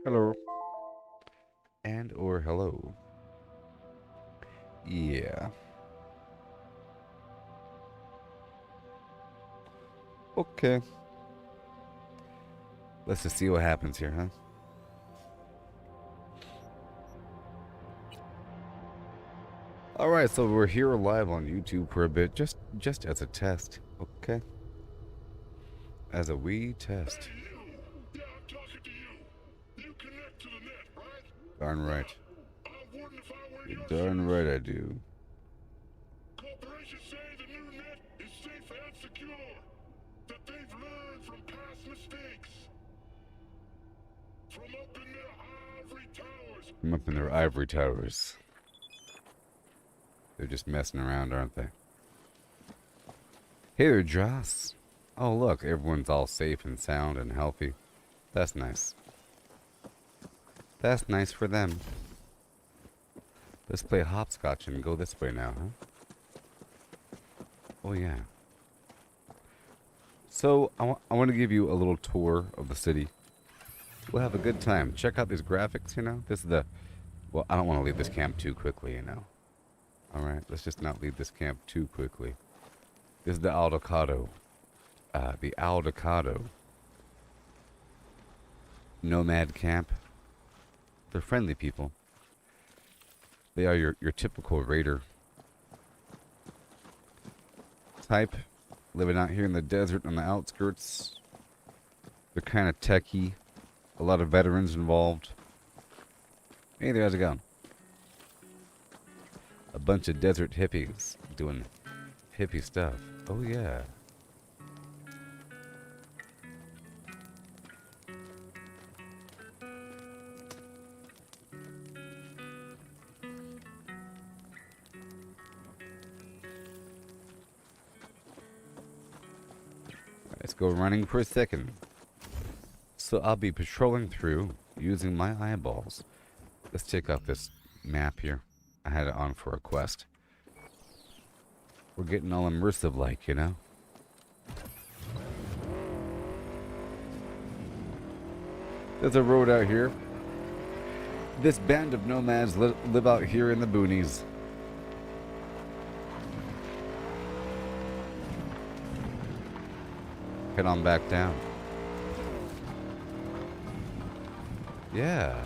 Hello. And or hello. Yeah. Okay. Let's just see what happens here, huh? Alright, so we're here live on YouTube for a bit, just as a test. Okay. As a wee test. Hey, you! Yeah, I'm talking to you. You connect to the net, right? Darn right. I wouldn't if I were in You're your darn shoes. right I do. Corporations say the new net is safe and secure. That they've learned from past mistakes. From up in their ivory towers. I'm up in their ivory towers. They're just messing around, aren't they? Hey there, Joss. Oh, look, everyone's all safe and sound and healthy. That's nice. That's nice for them. Let's play hopscotch and go this way now, huh? Oh, yeah. So, I want to give you a little tour of the city. We'll have a good time. Check out these graphics, you know? This is the... Well, I don't want to leave this camp too quickly, you know? Alright, let's just not leave this camp too quickly. This is the Aldecado. The Aldecado Nomad Camp. They're friendly people. They are your typical raider type, living out here in the desert on the outskirts. They're kind of techie. A lot of veterans involved. Hey there, how's it going? A bunch of desert hippies doing hippie stuff. Oh yeah. Let's go running for a second. So I'll be patrolling through using my eyeballs. Let's take off this map here. I had it on for a quest. We're getting all immersive like, you know? There's a road out here. This band of nomads live out here in the boonies. Head on back down. Yeah.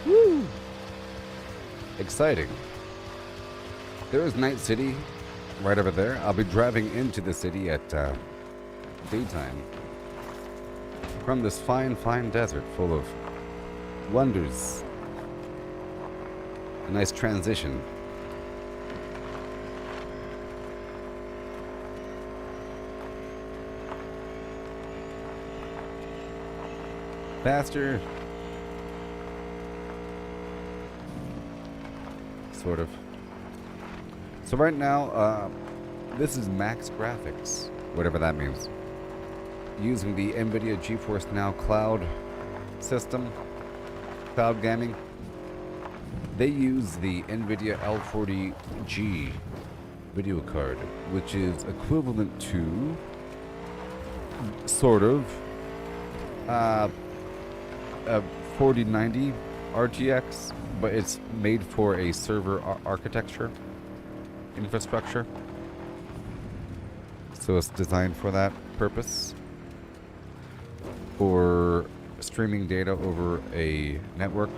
Woo! Exciting. There is Night City right over there. I'll be driving into the city at daytime from this fine, fine desert full of wonders. A nice transition. Faster. Sort of. So right now, this is max graphics, whatever that means. Using the NVIDIA Geforce Now cloud system, cloud gaming. They use the NVIDIA L40G video card, which is equivalent to, sort of, a 4090 RTX, but it's made for a server architecture infrastructure. So it's designed for that purpose. For streaming data over a network.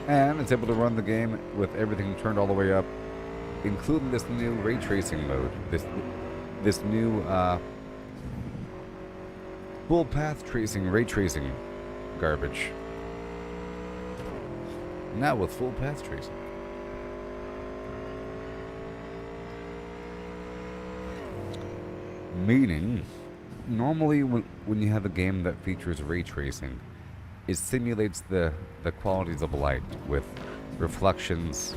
And it's able to run the game with everything turned all the way up, including this new ray tracing mode. This new full path tracing, ray tracing garbage. Now with full path tracing. Meaning, normally when you have a game that features ray tracing, it simulates the qualities of light with reflections,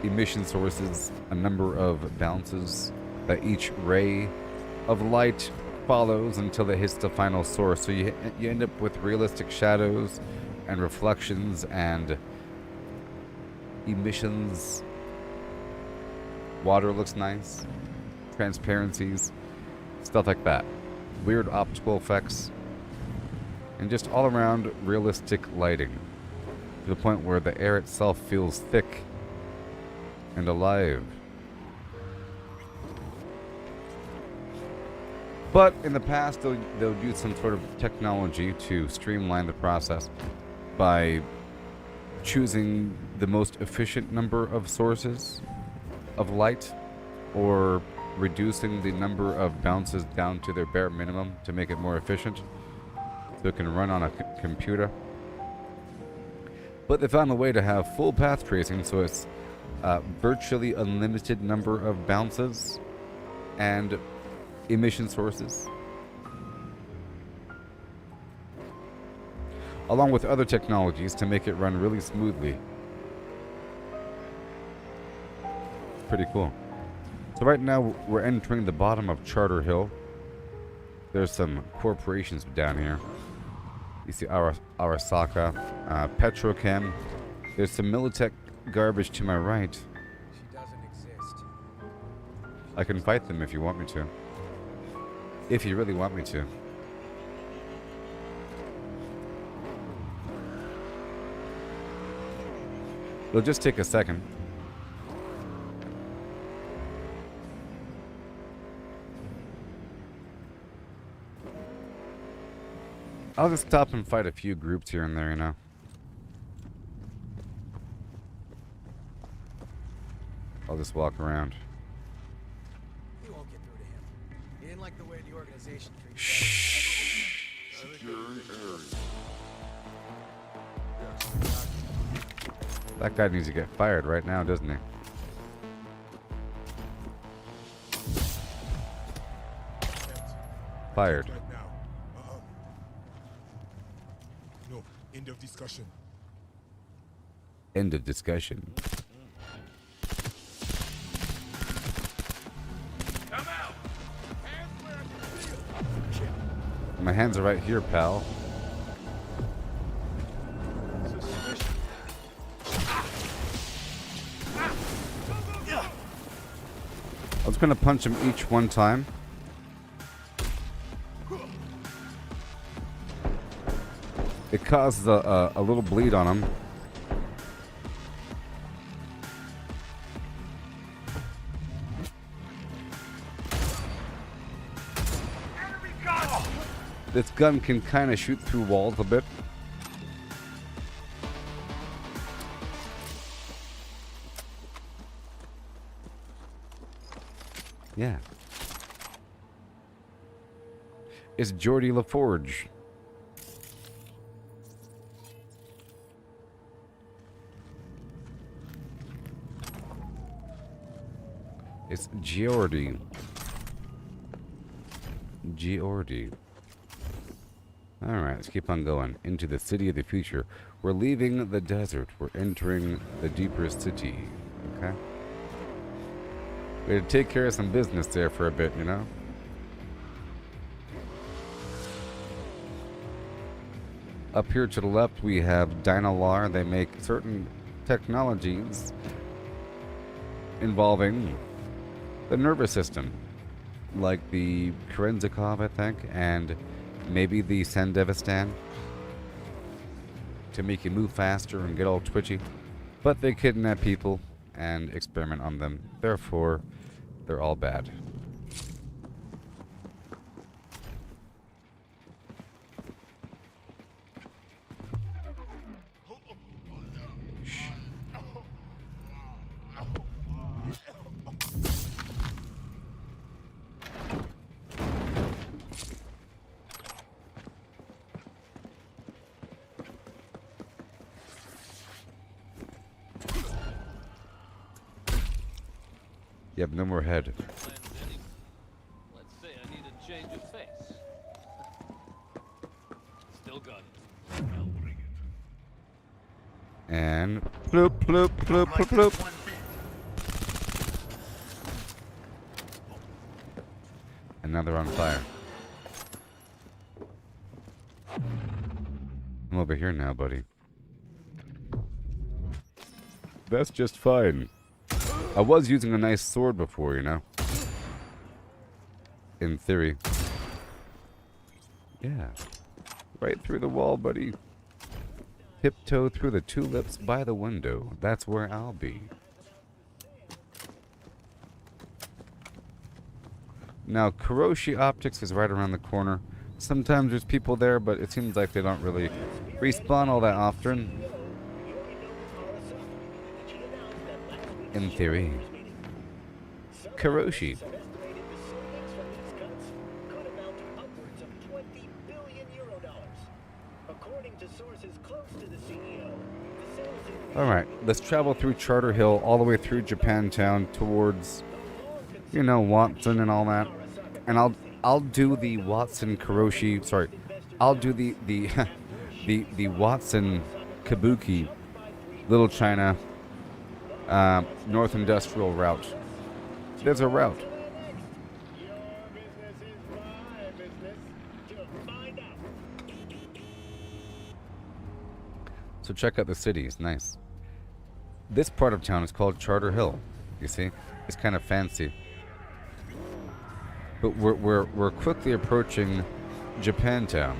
emission sources, a number of bounces that each ray of light follows until it hits the final source. So you end up with realistic shadows, and reflections and emissions. Water looks nice. Transparencies. Stuff like that. Weird optical effects. And just all around realistic lighting. To the point where the air itself feels thick and alive. But in the past, they'll use some sort of technology to streamline the process by choosing the most efficient number of sources of light, or reducing the number of bounces down to their bare minimum to make it more efficient, so it can run on a computer. But they found a way to have full path tracing, so it's virtually unlimited number of bounces and emission sources, along with other technologies to make it run really smoothly. Pretty cool. So right now we're entering the bottom of Charter Hill. There's some corporations down here. You see Arasaka, Petrochem. There's some Militech garbage to my right. She doesn't exist. I can fight them if you want me to. If you really want me to. It'll just take a second. I'll just stop and fight a few groups here and there, you know. I'll just walk around. You won't get through to him. He didn't like the way the organization treats Shh. Securing area. That guy needs to get fired right now, doesn't he? Fired. Right now. No, end of discussion. End of discussion. Come out! Hands where I can feel. My hands are right here, pal. I was gonna punch him each one time. It causes a little bleed on him. This gun can kind of shoot through walls a bit. Yeah. It's Geordie LaForge. It's Geordie. Geordie. Alright, let's keep on going. Into the city of the future. We're leaving the desert. We're entering the deeper city. Okay? We had to take care of some business there for a bit, you know? Up here to the left, we have Dynalar. They make certain technologies involving the nervous system, like the Kerenzikov, I think, and maybe the Sandevistan, to make you move faster and get all twitchy. But they kidnap people and experiment on them. Therefore, they're all bad. You have no more head. Let's say I need a change of face. Still got it. I'll bring it. And bloop, bloop, bloop, bloop, bloop. And now they're on fire. I'm over here now, buddy. That's just fine. I was using a nice sword before, you know? In theory. Yeah. Right through the wall, buddy. Tiptoe through the tulips by the window. That's where I'll be. Now, Kuroshi Optics is right around the corner. Sometimes there's people there, but it seems like they don't really respawn all that often. In theory. Kuroshi. Alright, let's travel through Charter Hill all the way through Japantown towards, you know, Watson and all that. And I'll do the Watson Kuroshi, sorry, I'll do the the Watson Kabuki Little China North Industrial route. There's a route. So check out the city, it's nice. This part of town is called Charter Hill. You see? It's kind of fancy. But we're quickly approaching Japantown.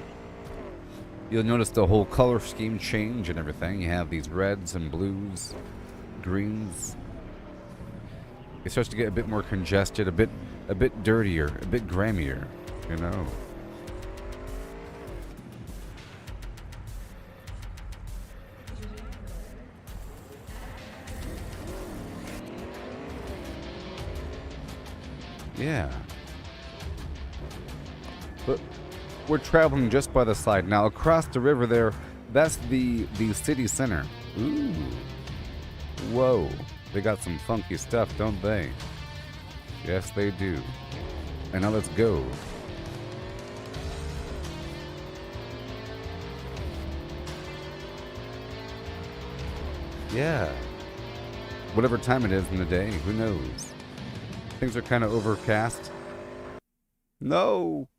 You'll notice the whole color scheme change and everything. You have these reds and blues, greens. It starts to get a bit more congested, a bit dirtier, a bit grimier, you know. Yeah. But we're traveling just by the side. Now across the river there, that's the city center. Ooh. Whoa. They got some funky stuff, don't they? Yes, they do. And now let's go. Yeah. Whatever time it is in the day, who knows? Things are kind of overcast. No!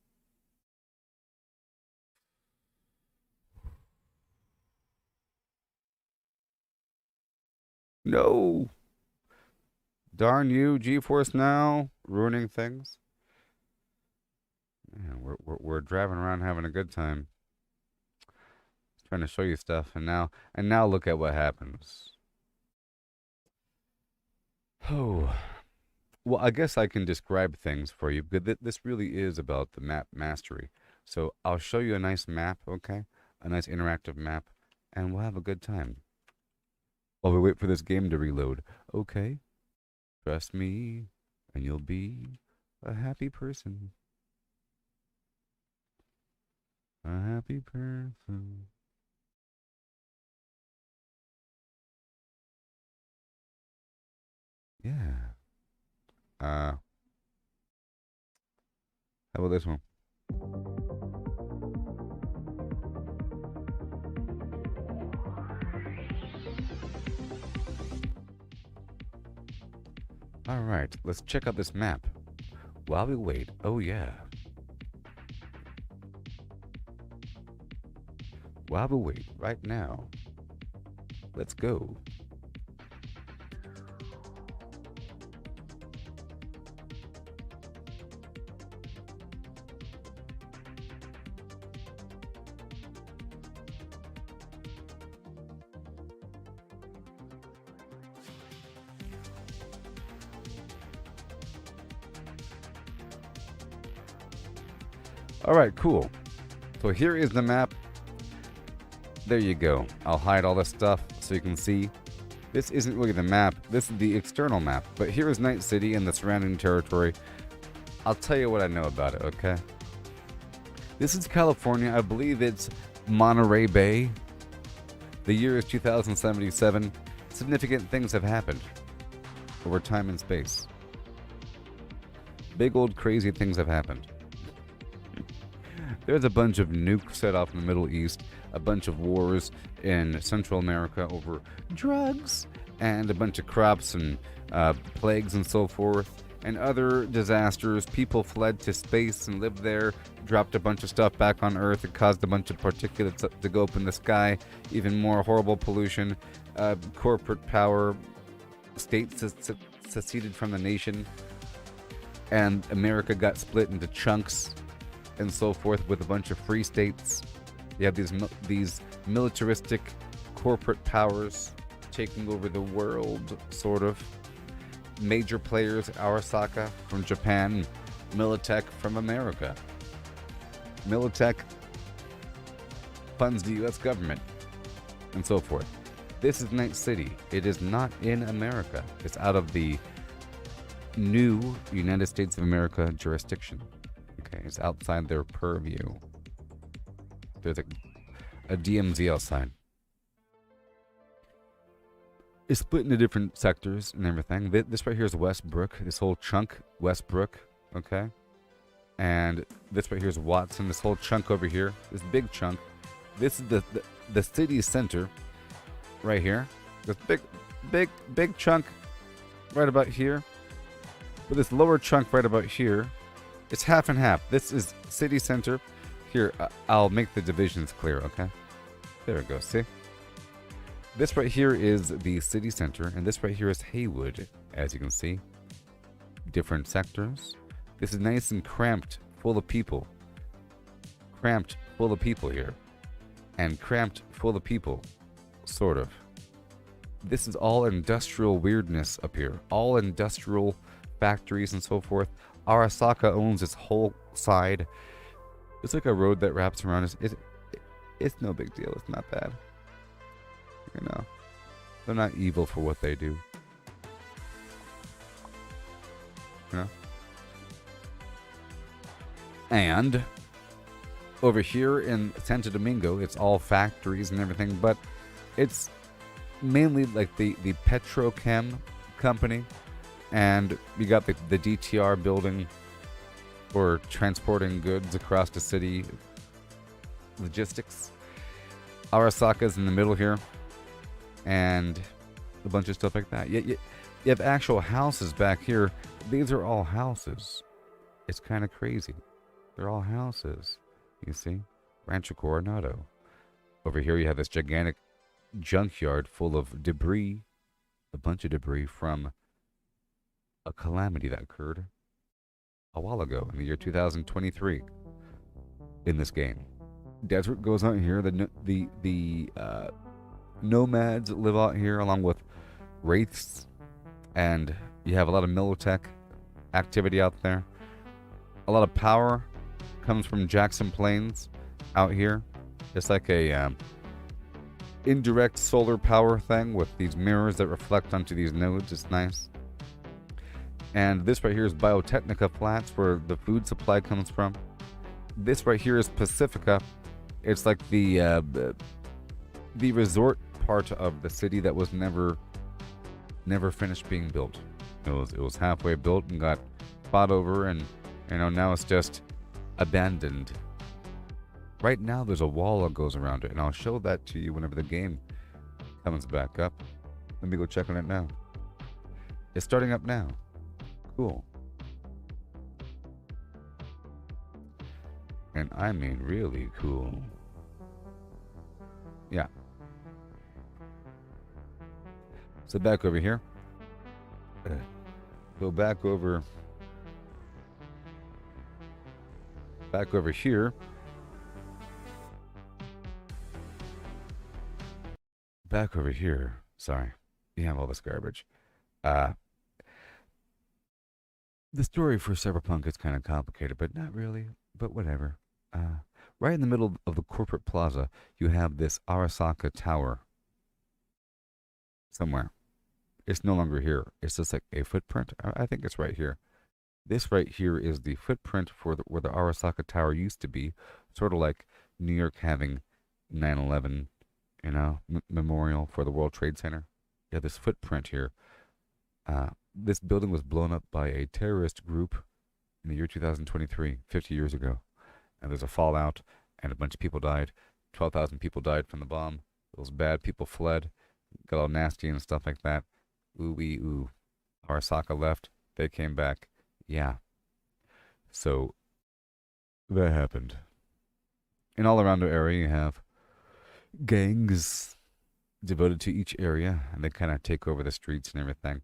No! Darn you, Geforce now, ruining things. Man, we're driving around having a good time. Trying to show you stuff, and now look at what happens. Oh. Well, I guess I can describe things for you, because this really is about the map mastery. So I'll show you a nice map, okay? A nice interactive map, and we'll have a good time. While we wait for this game to reload. Okay? Trust me, and you'll be a happy person. A happy person. Yeah. How about this one? All right, let's check out this map. While we wait, oh yeah. While we wait, right now. Let's go. Alright, cool. So here is the map. There you go. I'll hide all this stuff so you can see. This isn't really the map. This is the external map. But here is Night City and the surrounding territory. I'll tell you what I know about it, okay? This is California. I believe it's Monterey Bay. The year is 2077. Significant things have happened over time and space. Big old crazy things have happened. There's a bunch of nukes set off in the Middle East, a bunch of wars in Central America over drugs, and a bunch of crops and plagues and so forth. and other disasters. People fled to space and lived there, dropped a bunch of stuff back on Earth. It caused a bunch of particulates to go up in the sky, even more horrible pollution, corporate power, states seceded from the nation, and America got split into chunks and so forth with a bunch of free states. You have these militaristic corporate powers taking over the world, sort of. Major players, Arasaka from Japan, Militech from America. Militech funds the U.S. government, and so forth. This is Night City. It is not in America. It's out of the new United States of America jurisdiction. Okay, it's outside their purview. There's a DMZ outside. It's split into different sectors and everything. This right here is Westbrook. This whole chunk, Westbrook, okay? And this right here is Watson. This whole chunk over here, this big chunk. This is the city center right here. This big chunk right about here. But this lower chunk right about here, it's half and half. This is city center. Here, I'll make the divisions clear, okay? There it goes, see? This right here is the city center, and this right here is Haywood, as you can see. Different sectors. This is nice and cramped, full of people. Cramped, full of people here. And cramped, full of people, sort of. This is all industrial weirdness up here. All industrial factories and so forth. Arasaka owns this whole side. It's like a road that wraps around us. It's no big deal. It's not bad. You know, they're not evil for what they do. You know? And over here in Santo Domingo, it's all factories and everything, but it's mainly like the petrochem company, and you got the DTR building for transporting goods across the city, logistics. Arasaka's in the middle here, and a bunch of stuff like that. You have actual houses back here. These are all houses. It's kind of crazy. They're all houses. You see? Rancho Coronado. Over here you have this gigantic junkyard full of debris. A bunch of debris from a calamity that occurred a while ago in the year 2023 in this game. Desert goes out here. The nomads live out here along with wraiths, and you have a lot of Militech activity out there. A lot of power comes from Jackson Plains out here. It's like a indirect solar power thing with these mirrors that reflect onto these nodes. It's nice. And this right here is Biotechnica Flats, where the food supply comes from. This right here is Pacifica. It's like the resort part of the city that was never finished being built. It was halfway built and got fought over, and now it's just abandoned. Right now there's a wall that goes around it, and I'll show that to you whenever the game comes back up. Let me go check on it now. It's starting up now. Cool. And I mean really cool. Yeah. So back over here. Go back over here. Back over here. Sorry. You have all this garbage. The story for Cyberpunk is kind of complicated, but not really. But whatever. Right in the middle of the corporate plaza, you have this Arasaka Tower. Somewhere. It's no longer here. It's just like a footprint. I think it's right here. This right here is the footprint for where the Arasaka Tower used to be. Sort of like New York having 9/11, memorial for the World Trade Center. Yeah, this footprint here. This building was blown up by a terrorist group in the year 2023, 50 years ago. And there's a fallout, and a bunch of people died. 12,000 people died from the bomb. It was bad. People fled. Got all nasty and stuff like that. Ooh-wee-ooh. Arasaka left. They came back. yeah. So that happened. And all around the area, you have gangs devoted to each area, and they kind of take over the streets and everything.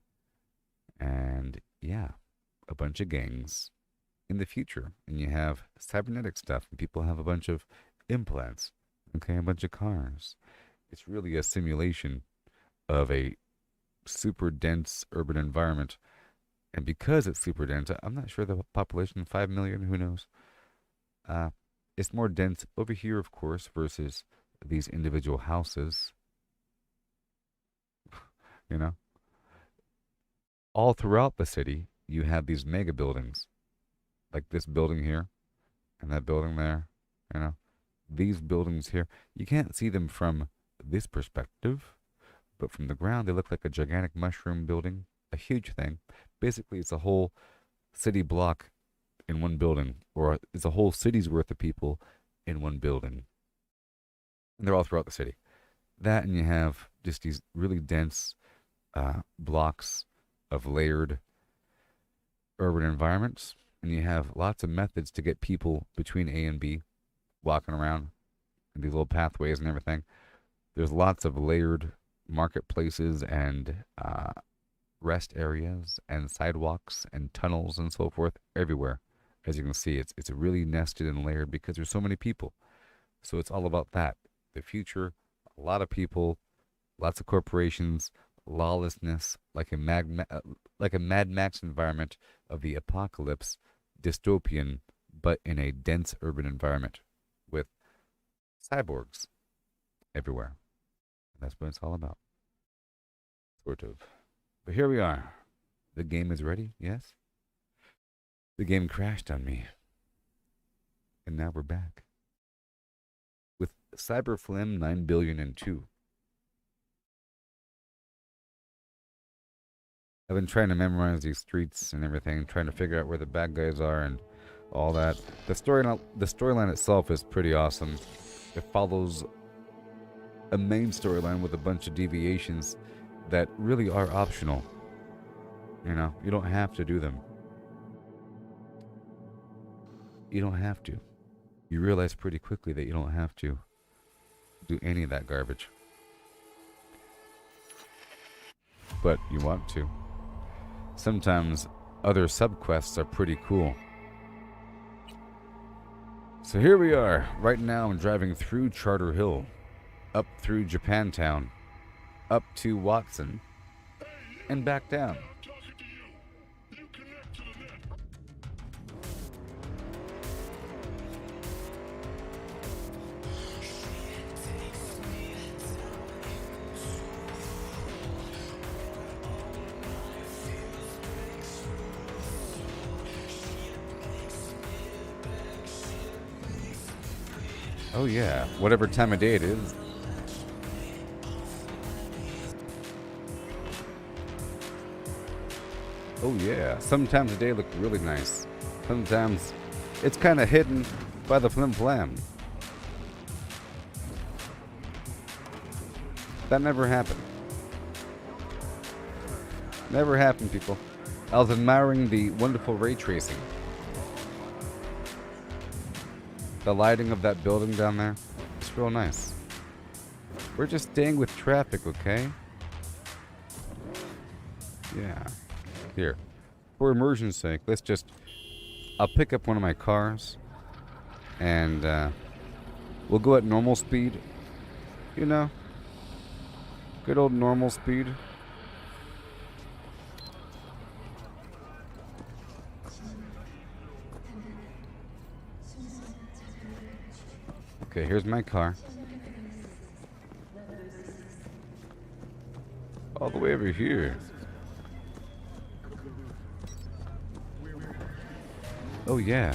And yeah, a bunch of gangs in the future. And you have cybernetic stuff, and people have a bunch of implants, okay, a bunch of cars. It's really a simulation of a super dense urban environment. And because it's super dense, I'm not sure the population, 5 million, who knows? Uh, it's more dense over here, of course, versus these individual houses, you know? All throughout the city, you have these mega buildings, like this building here and that building there, you know? These buildings here, you can't see them from this perspective, but from the ground, they look like a gigantic mushroom building, a huge thing. Basically, it's a whole city block in one building, or it's a whole city's worth of people in one building. And they're all throughout the city. That, and you have just these really dense blocks of layered urban environments. And you have lots of methods to get people between A and B walking around in these little pathways and everything. There's lots of layered marketplaces and rest areas and sidewalks and tunnels and so forth everywhere. As you can see, it's really nested and layered because there's so many people. So it's all about that. The future, a lot of people, lots of corporations, lawlessness, like a Mad Max environment of the apocalypse, dystopian, but in a dense urban environment with cyborgs everywhere. That's what it's all about. Sort of. But here we are. The game is ready, yes? The game crashed on me. And now we're back. With Cyberflim 9,000,000,002. I've been trying to memorize these streets and everything, trying to figure out where the bad guys are and all that. The storyline itself is pretty awesome. It follows a main storyline with a bunch of deviations that really are optional. You know, you don't have to do them. You don't have to. You realize pretty quickly that you don't have to do any of that garbage. But you want to. Sometimes other subquests are pretty cool. So here we are. Right now I'm driving through Charter Hill, up through Japantown, up to Watson, and back down. I'm talking to you. You connect to the net. Oh yeah, whatever time of day it is. Oh yeah, sometimes the day look really nice. Sometimes it's kind of hidden by the flim flam. That never happened. Never happened, people. I was admiring the wonderful ray tracing. The lighting of that building down there, it's real nice. We're just staying with traffic, okay? Yeah. Here, for immersion's sake, I'll pick up one of my cars, and we'll go at normal speed. You know, good old normal speed. Okay, here's my car. All the way over here. Oh yeah.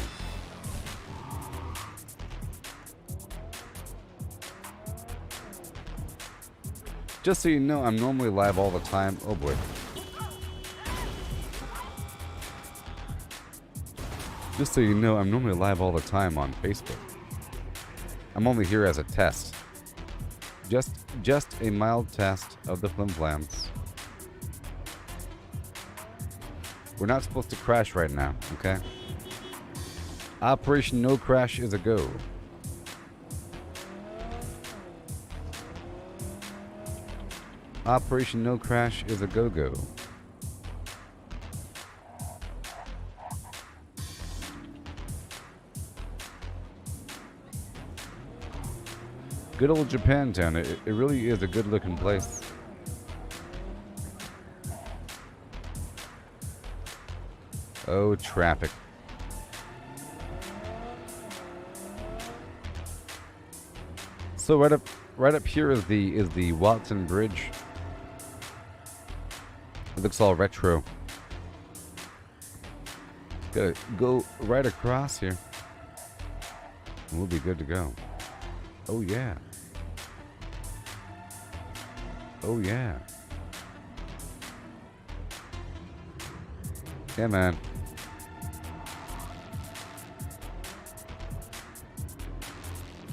Just so you know, I'm normally live all the time. Oh boy. Just so you know, I'm normally live all the time on Facebook. I'm only here as a test. Just a mild test of the flim flams. We're not supposed to crash right now, okay? Operation No Crash is a go. Operation No Crash is a go-go. Good old Japantown. It really is a good-looking place. Oh, traffic. So right up here is the Watson Bridge. It looks all retro. Gotta go right across here. We'll be good to go. Oh yeah. Oh yeah. Yeah, man.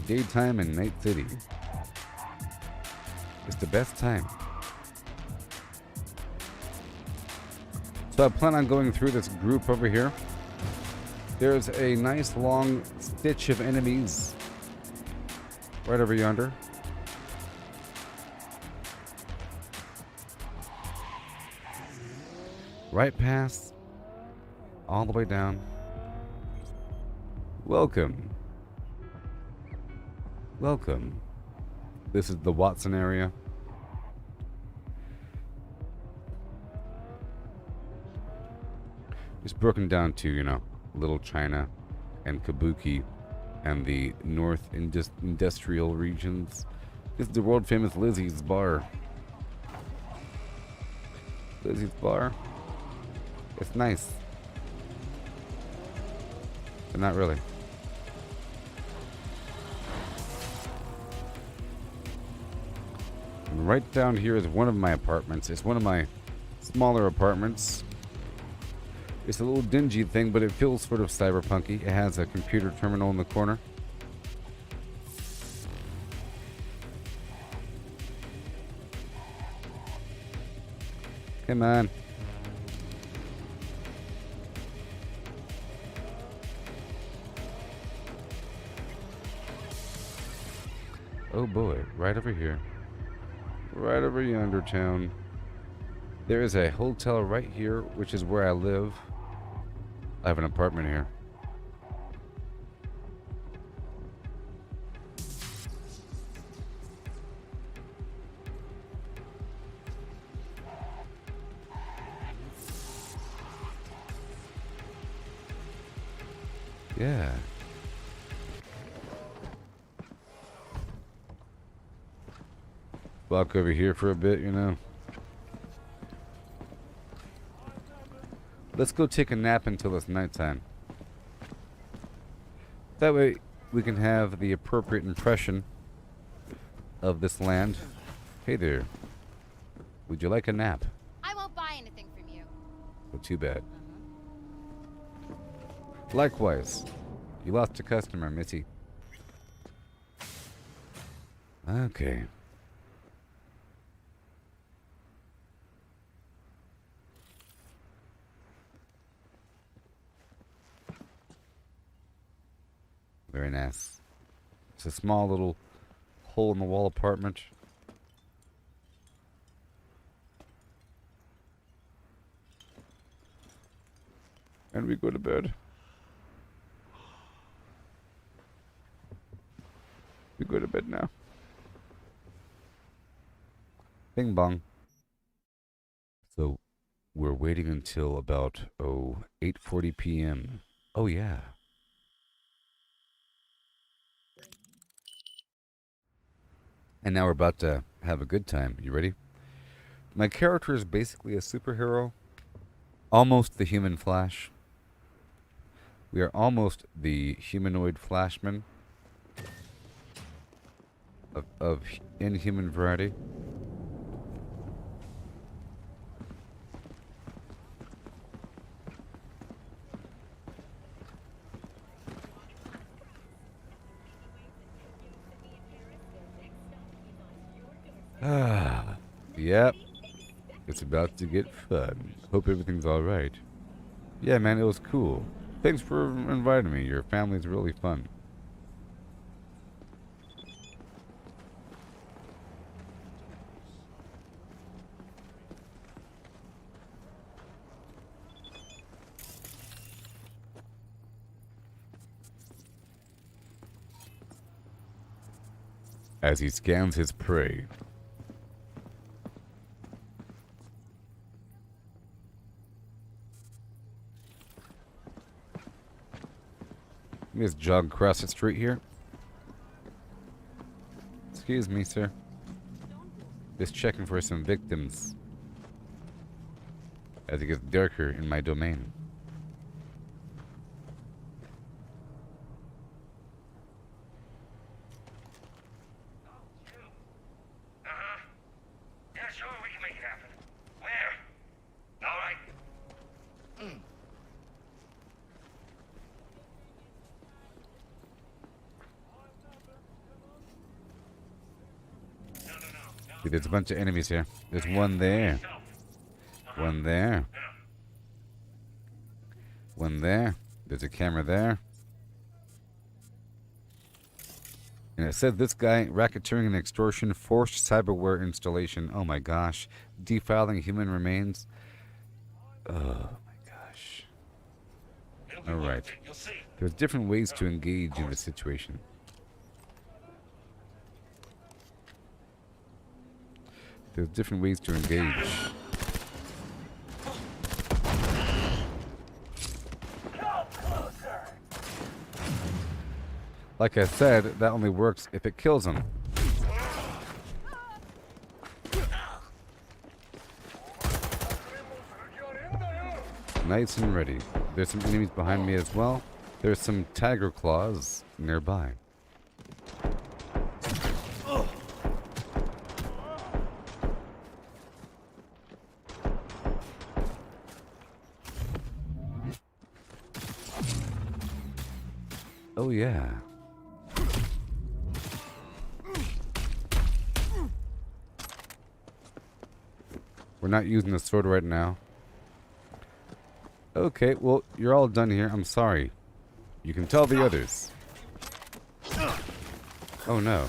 Daytime in Night City. It's the best time. So I plan on going through this group over here. There's a nice long stitch of enemies right over yonder. Right past, all the way down. Welcome. Welcome. This is the Watson area. It's broken down to, you know, Little China and Kabuki and the North Industrial regions. This is the world famous Lizzie's Bar. Lizzie's Bar. It's nice. But not really. And right down here is one of my apartments. It's one of my smaller apartments. It's a little dingy thing, but it feels sort of cyberpunky. It has a computer terminal in the corner. Come on. Oh boy, right over here. Right over yonder town. There is a hotel right here, which is where I live. I have an apartment here. Yeah. Walk over here for a bit, you know. Let's go take a nap until it's nighttime. That way we can have the appropriate impression of this land. Hey there. Would you like a nap? I won't buy anything from you. Well, too bad. Likewise. You lost a customer, Missy. Okay. Very nice. It's a small little hole in the wall apartment. And we go to bed. We go to bed now. Bing bong. So we're waiting until about 8:40 p.m. Oh yeah. And now we're about to have a good time. You ready? My character is basically a superhero. Almost the human Flash. We are almost the humanoid Flashman of inhuman variety. Ah, yep. It's about to get fun. Hope everything's alright. Yeah, man, it was cool. Thanks for inviting me. Your family's really fun. As he scans his prey. Let me just jog across the street here. Excuse me, sir. Just checking for some victims. As it gets darker in my domain. Yeah, sure, we can make it happen. Where? All right. See, there's a bunch of enemies here. There's one there. One there. One there. There's a camera there. And it said this guy, racketeering and extortion, forced cyberware installation. Oh my gosh. Defiling human remains. Oh my gosh. Alright. There's different ways to engage in the situation. There's different ways to engage. Like I said, that only works if it kills him. Nice and ready. There's some enemies behind me as well. There's some tiger claws nearby. Oh yeah. We're not using the sword right now. Okay, well, you're all done here. I'm sorry. You can tell the others. Oh no.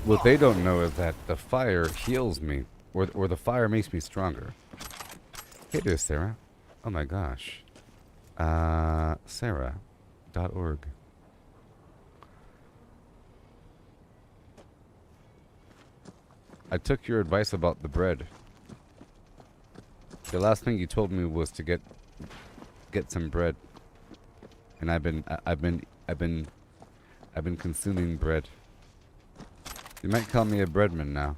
What they don't know is that the fire heals me. Or the fire makes me stronger. Hey there, Sarah. Oh my gosh. Sarah.org. I took your advice about the bread. The last thing you told me was to get some bread. And I've been consuming bread. You might call me a breadman now.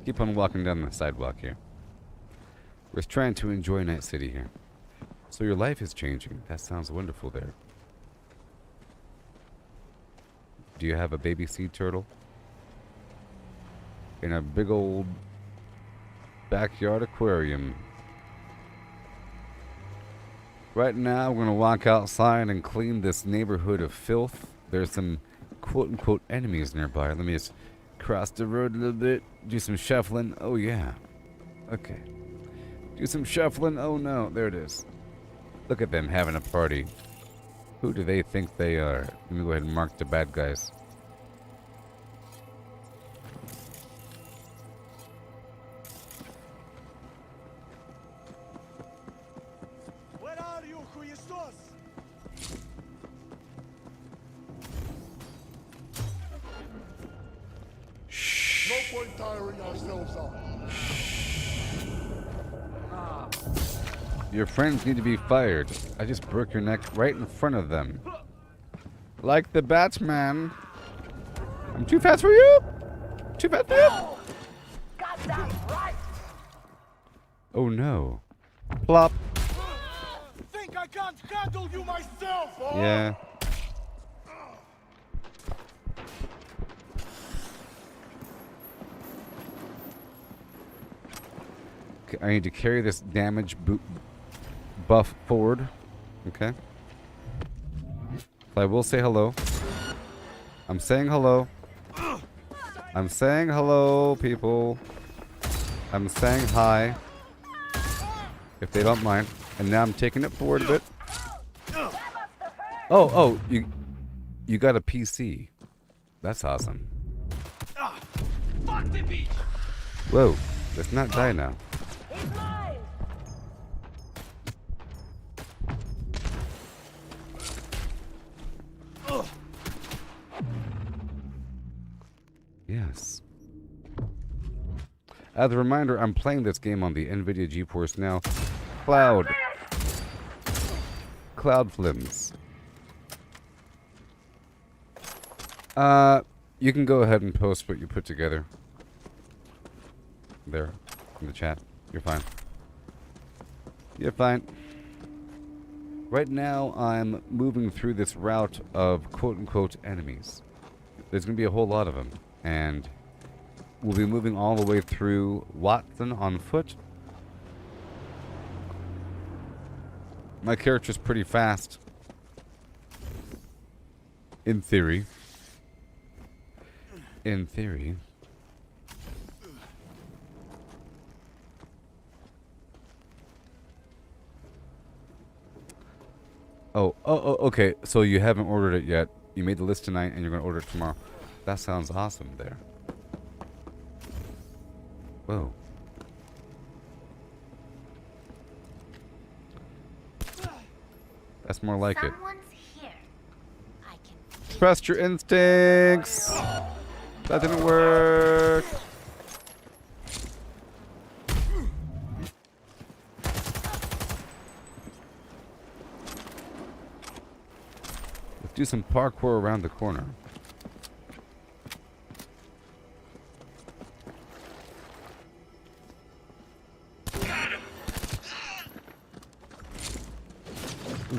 Keep on walking down the sidewalk here. We're trying to enjoy Night City here. So your life is changing. That sounds wonderful there. Do you have a baby sea turtle? In a big old backyard aquarium. Right now, we're gonna walk outside and clean this neighborhood of filth. There's some quote-unquote enemies nearby. Let me just cross the road a little bit. Do some shuffling. Oh, yeah. Okay. Do some shuffling. Oh, no. There it is. Look at them having a party. Who do they think they are? Let me go ahead and mark the bad guys. Where are you, Christos? No point tiring ourselves out. Your friends need to be fired. I just broke your neck right in front of them. Like the Batman. I'm too fast for you. Too fast for you. Got that right. Oh no. Plop. Think I can't handle you myself, huh? Yeah. Okay, I need to carry this damage buff forward. Okay? I will say hello. I'm saying hello. I'm saying hello, people. I'm saying hi. If they don't mind. And now I'm taking it forward a bit. Oh, you got a PC. That's awesome. Whoa, let's not die now. Yes. As a reminder, I'm playing this game on the NVIDIA Geforce now. Cloud Flims. You can go ahead and post what you put together. There, in the chat. You're fine. You're fine. Right now, I'm moving through this route of quote-unquote enemies. There's going to be a whole lot of them. And we'll be moving all the way through Watson on foot. My character's pretty fast. In theory. In theory. Oh, okay. So you haven't ordered it yet. You made the list tonight and you're going to order it tomorrow. That sounds awesome there. Whoa. That's more like it. Someone's here. I can Trust your instincts. That didn't work. Let's do some parkour around the corner.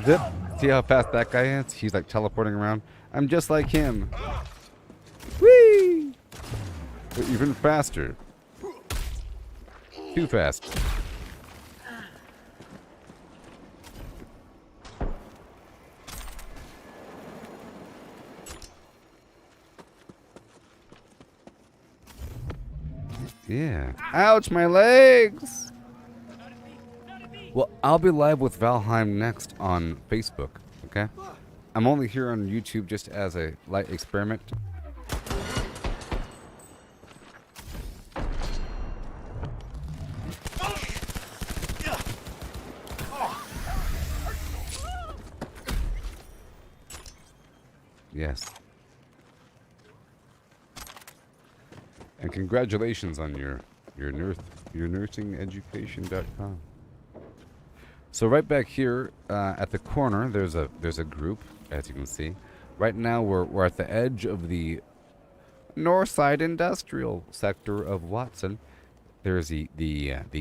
Zip. See how fast that guy is? He's like teleporting around. I'm just like him. Whee! But even faster. Too fast. Yeah. Ouch, my legs! Well, I'll be live with Valheim next on Facebook, okay? I'm only here on YouTube just as a light experiment. Yes. And congratulations on your nursingeducation.com. So right back here at the corner, there's a group, as you can see. Right now we're at the edge of the north side industrial sector of Watson. There's the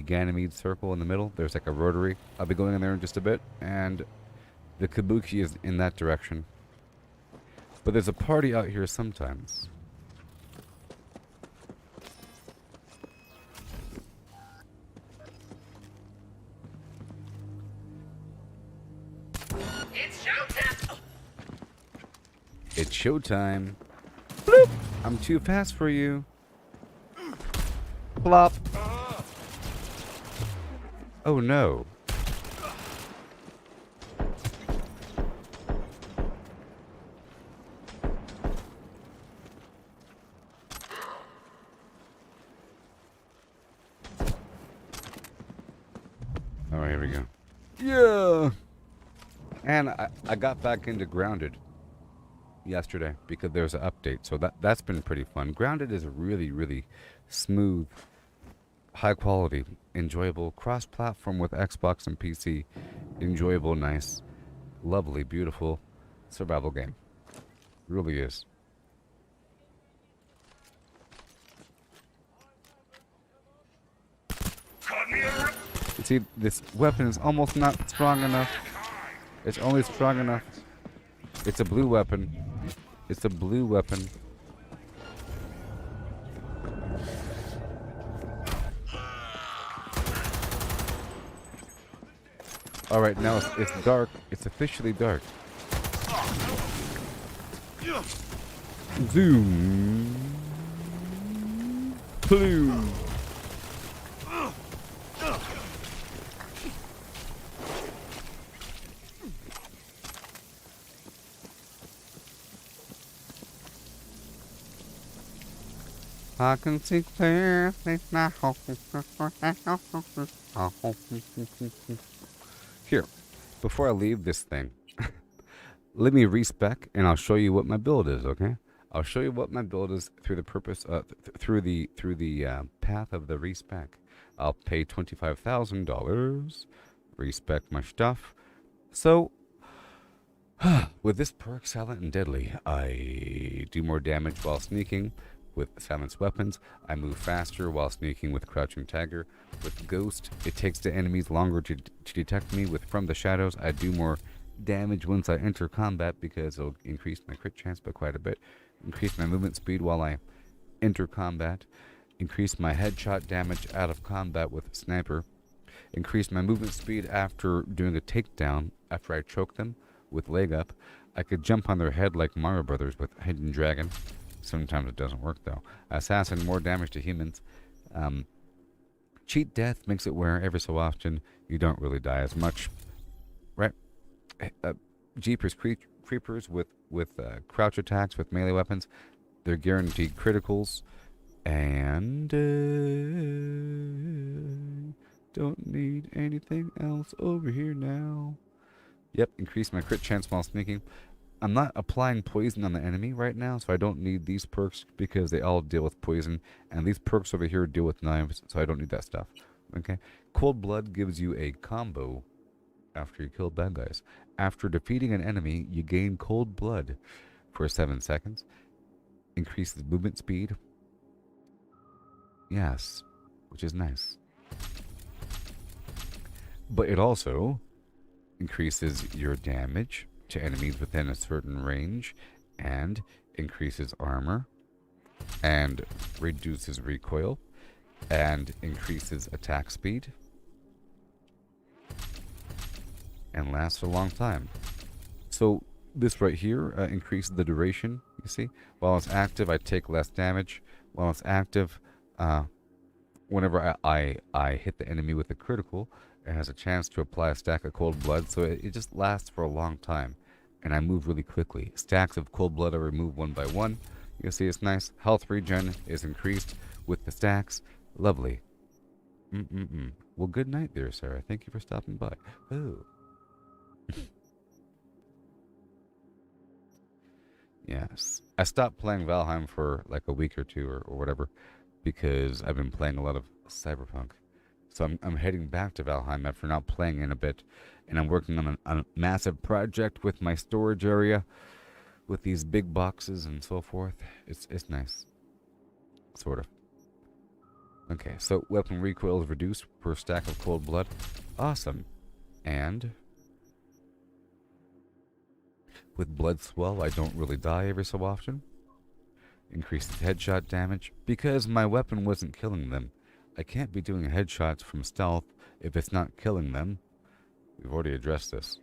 Ganymede circle in the middle. There's like a rotary. I'll be going in there in just a bit, and the Kabuki is in that direction. But there's a party out here sometimes. It's showtime! It's showtime. Bloop! I'm too fast for you. Plop. Oh no. Alright, here we go. Yeah! And I got back into Grounded yesterday because there's an update, so that's been pretty fun. Grounded is a really, really smooth, high quality, enjoyable, cross-platform with Xbox and PC, enjoyable, nice, lovely, beautiful survival game. Really is. You see, this weapon is almost not strong enough. It's only strong enough. It's a blue weapon. It's a blue weapon. Alright, now it's dark. It's officially dark. Zoom. Plume. I can see clearly now. Here, before I leave this thing, let me respec and I'll show you what my build is, okay? I'll show you what my build is through the purpose through the path of the respec. I'll pay $25,000, respec my stuff. So with this perk, Silent and Deadly, I do more damage while sneaking. With silenced weapons, I move faster while sneaking with Crouching Tiger. With Ghost, it takes the enemies longer to detect me. With From the Shadows, I do more damage once I enter combat because it'll increase my crit chance by quite a bit. Increase my movement speed while I enter combat. Increase my headshot damage out of combat with Sniper. Increase my movement speed after doing a takedown after I choke them with Leg Up. I could jump on their head like Mario Brothers with Hidden Dragon. Sometimes it doesn't work though. Assassin, more damage to humans. Cheat Death makes it where every so often you don't really die as much. Right? Jeepers Creepers with crouch attacks with melee weapons. They're guaranteed criticals. And don't need anything else over here now. Yep, increase my crit chance while sneaking. I'm not applying poison on the enemy right now, so I don't need these perks because they all deal with poison. And these perks over here deal with knives, so I don't need that stuff. Okay? Cold Blood gives you a combo after you kill bad guys. After defeating an enemy, you gain Cold Blood for 7 seconds. Increases movement speed. Yes, which is nice. But it also increases your damage to enemies within a certain range, and increases armor, and reduces recoil, and increases attack speed, and lasts a long time. So this right here increases the duration, you see. While it's active, I take less damage. While it's active, whenever I hit the enemy with a critical, it has a chance to apply a stack of Cold Blood, so it just lasts for a long time. And I move really quickly. Stacks of Cold Blood I remove one by one. You see it's nice. Health regen is increased with the stacks. Lovely. Well, good night there, Sarah. Thank you for stopping by. Oh. Yes. I stopped playing Valheim for like a week or two or whatever because I've been playing a lot of Cyberpunk. So I'm heading back to Valheim after not playing in a bit. And I'm working on a massive project with my storage area, with these big boxes and so forth. It's nice, sort of. Okay, so weapon recoil is reduced per stack of Cold Blood. Awesome. And with Blood Swell, I don't really die every so often. Increases headshot damage because my weapon wasn't killing them. I can't be doing headshots from stealth if it's not killing them. We've already addressed this.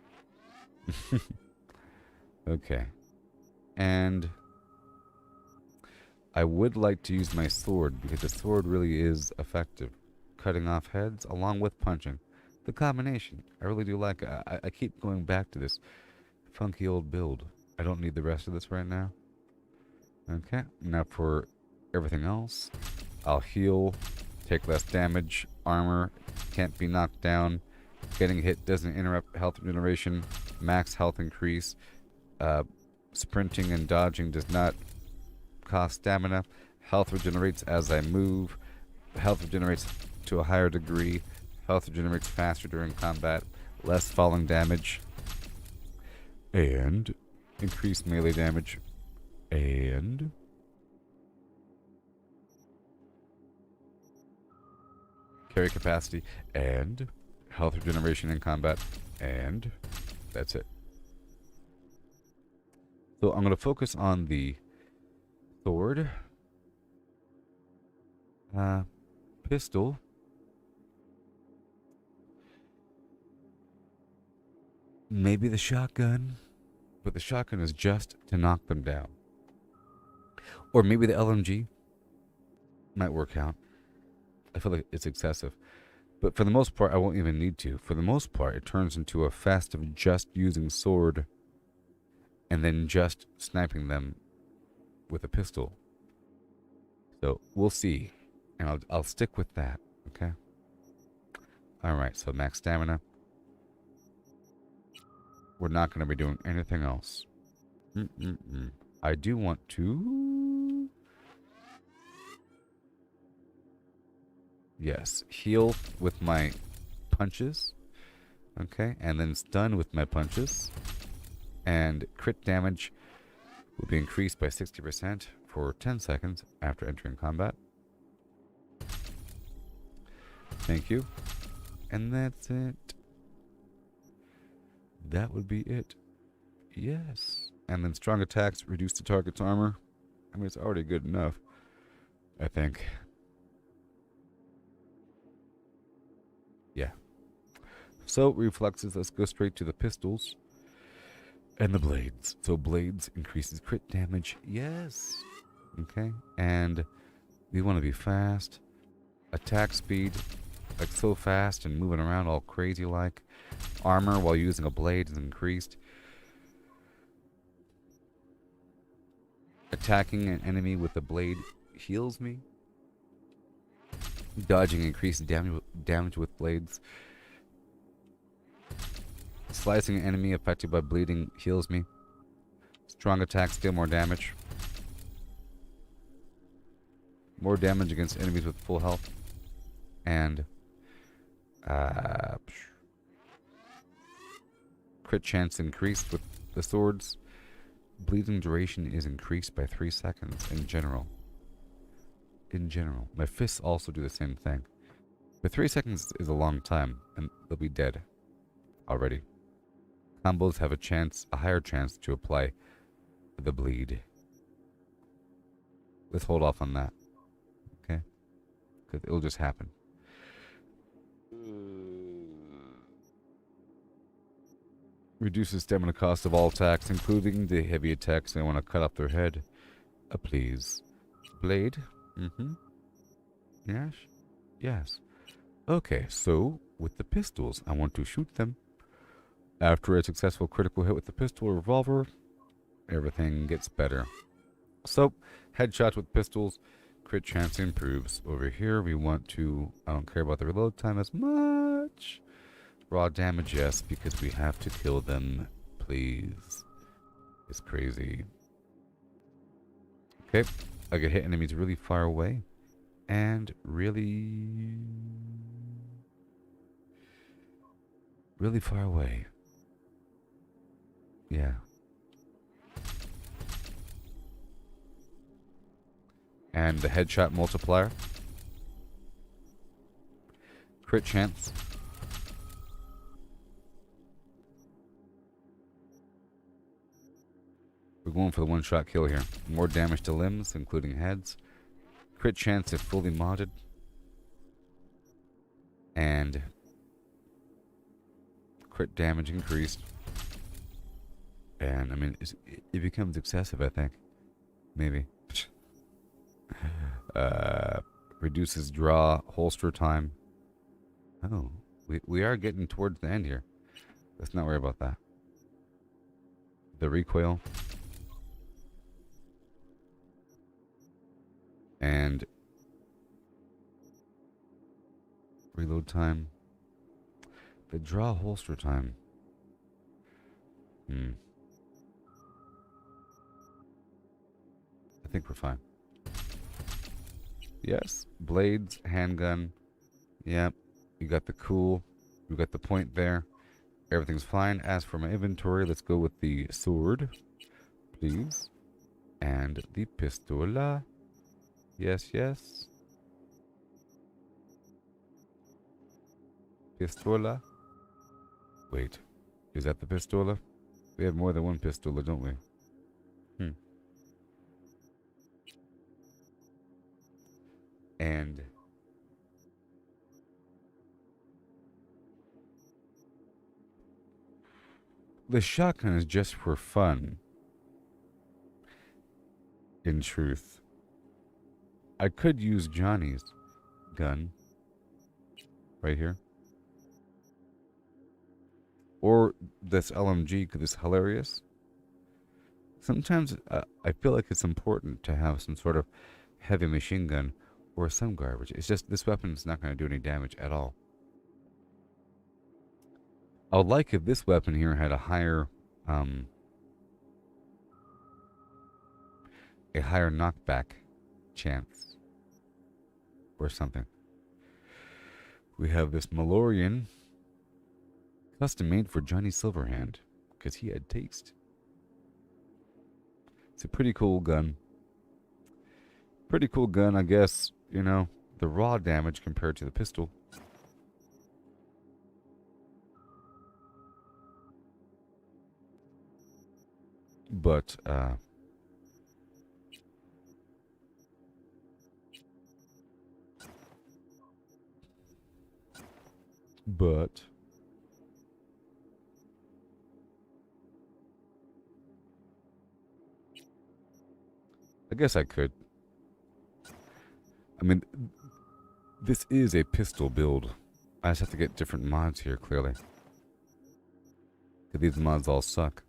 Okay. And I would like to use my sword because the sword really is effective. Cutting off heads along with punching. The combination. I really do like it. I keep going back to this funky old build. I don't need the rest of this right now. Okay. Now for everything else. I'll heal. Take less damage. Armor. Can't be knocked down. Getting hit doesn't interrupt health regeneration. Max health increase. Sprinting and dodging does not cost stamina. Health regenerates as I move. Health regenerates to a higher degree. Health regenerates faster during combat. Less falling damage. And increased melee damage. And carry capacity. And health regeneration in combat, and that's it. So I'm going to focus on the sword, pistol, Maybe the shotgun, but the shotgun is just to knock them down. Or maybe the LMG might work out. I feel like it's excessive. But for the most part, I won't even need to. For the most part, it turns into a fest of just using sword and then just sniping them with a pistol. So we'll see. And I'll stick with that, okay? Alright, so max stamina. We're not going to be doing anything else. I do want to... Yes, heal with my punches. Okay, and then stun with my punches. And crit damage will be increased by 60% for 10 seconds after entering combat. Thank you. And that's it. That would be it. Yes. And then strong attacks reduce the target's armor. I mean, it's already good enough, I think. Yeah. So, reflexes, let's go straight to the pistols. And the blades. So, blades increases crit damage. Yes. Okay. And we want to be fast. Attack speed, like so fast and moving around all crazy like. Armor while using a blade is increased. Attacking an enemy with a blade heals me. Dodging increased damage with blades. Slicing an enemy affected by bleeding heals me. Strong attacks deal more damage. More damage against enemies with full health. And crit chance increased with the swords. Bleeding duration is increased by 3 seconds in general. My fists also do the same thing. But 3 seconds is a long time, and they'll be dead already. Combos have a higher chance to apply the bleed. Let's hold off on that. Okay? Because it'll just happen. Reduces stamina cost of all attacks, including the heavy attacks. I want to cut off their head. Please. Blade? Yes? Yes. Okay, so with the pistols, I want to shoot them. After a successful critical hit with the pistol or revolver, everything gets better. So, headshots with pistols, crit chance improves. Over here, we want to... I don't care about the reload time as much. Raw damage, yes, because we have to kill them, please. It's crazy. Okay, I can hit enemies really far away. And really far away. Yeah. And the headshot multiplier. Crit chance. We're going for the one-shot kill here. More damage to limbs, including heads. Crit chance if fully modded. And crit damage increased. And, I mean, it becomes excessive, I think. Maybe. Reduces draw holster time. Oh, we are getting towards the end here. Let's not worry about that. The recoil. And reload time. The draw holster time. I think we're fine. Yes. Blades, handgun. Yep. You got the cool. You got the point there. Everything's fine. As for my inventory, let's go with the sword. Please. And the pistola. Yes, yes. Pistola. Wait. Is that the pistola? We have more than one pistola, don't we? And the shotgun is just for fun. In truth, I could use Johnny's gun right here, or this LMG because it's hilarious. Sometimes I feel like it's important to have some sort of heavy machine gun or some garbage. It's just this weapon's not going to do any damage at all. I would like if this weapon here had a higher knockback chance or something. We have this Malorian, custom made for Johnny Silverhand because he had taste. It's a pretty cool gun. Pretty cool gun, I guess. You know, the raw damage compared to the pistol. But, I guess I could. I mean, this is a pistol build. I just have to get different mods here, clearly. Because these mods all suck.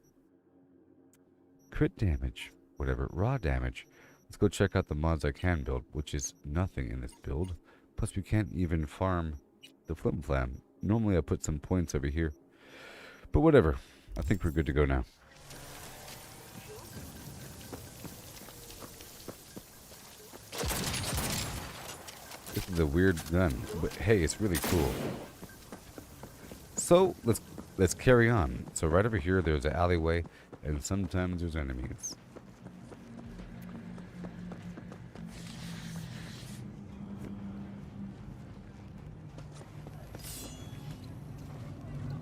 Crit damage, whatever, raw damage. Let's go check out the mods I can build, which is nothing in this build. Plus, we can't even farm the flim flam. Normally, I put some points over here. But whatever. I think we're good to go now. This is a weird gun, but hey, it's really cool. So let's carry on. So right over here, there's an alleyway, and sometimes there's enemies.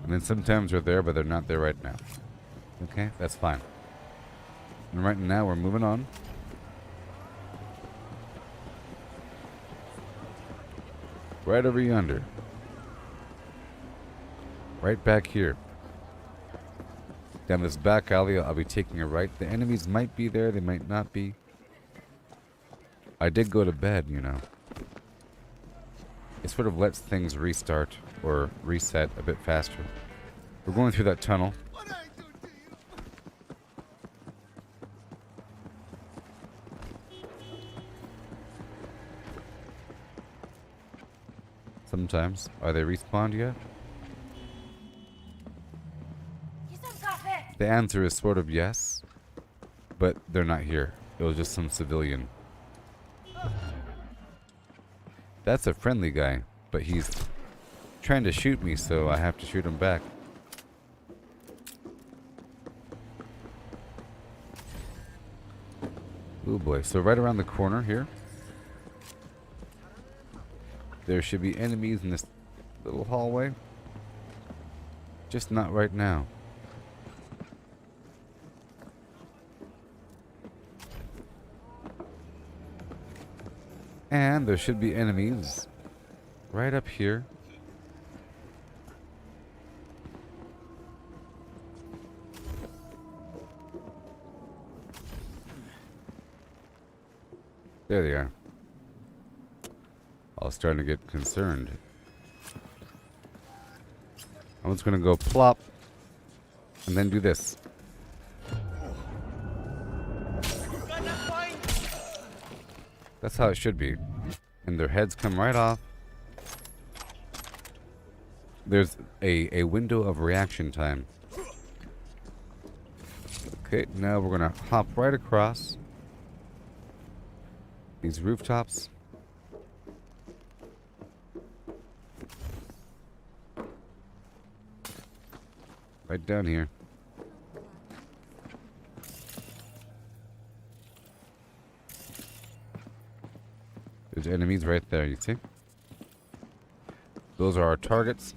And then sometimes they're there, but they're not there right now. Okay, that's fine. And right now, we're moving on. Right over yonder. Right back here. Down this back alley, I'll be taking a right. The enemies might be there, they might not be. I did go to bed, you know. It sort of lets things restart or reset a bit faster. We're going through that tunnel. Sometimes. Are they respawned yet? The answer is sort of yes, but they're not here. It was just some civilian. That's a friendly guy, but he's trying to shoot me, so I have to shoot him back. Oh boy, so right around the corner here, there should be enemies in this little hallway. Just not right now. And there should be enemies right up here. There they are. I was starting to get concerned. I'm just going to go plop and then do this. That's how it should be. And their heads come right off. There's a window of reaction time. Okay, now we're going to hop right across these rooftops. Right down here. There's enemies right there, you see? Those are our targets.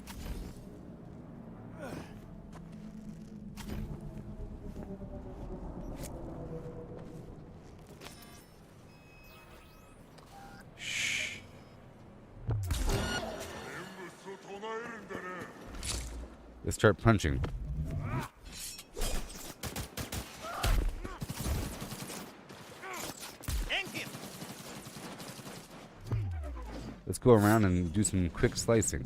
Shh. Let's start punching. Let's go around and do some quick slicing.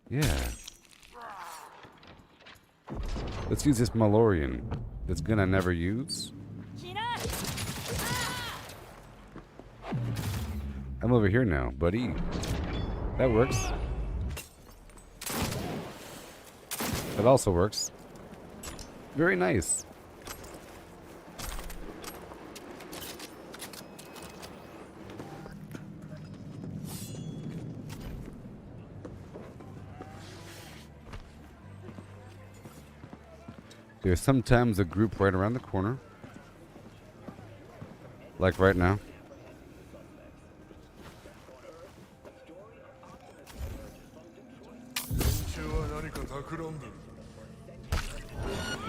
Yeah. Let's use this Malorian. This gun I never use. I'm over here now, buddy. That works. That also works. Very nice. There's sometimes a group right around the corner. Like right now.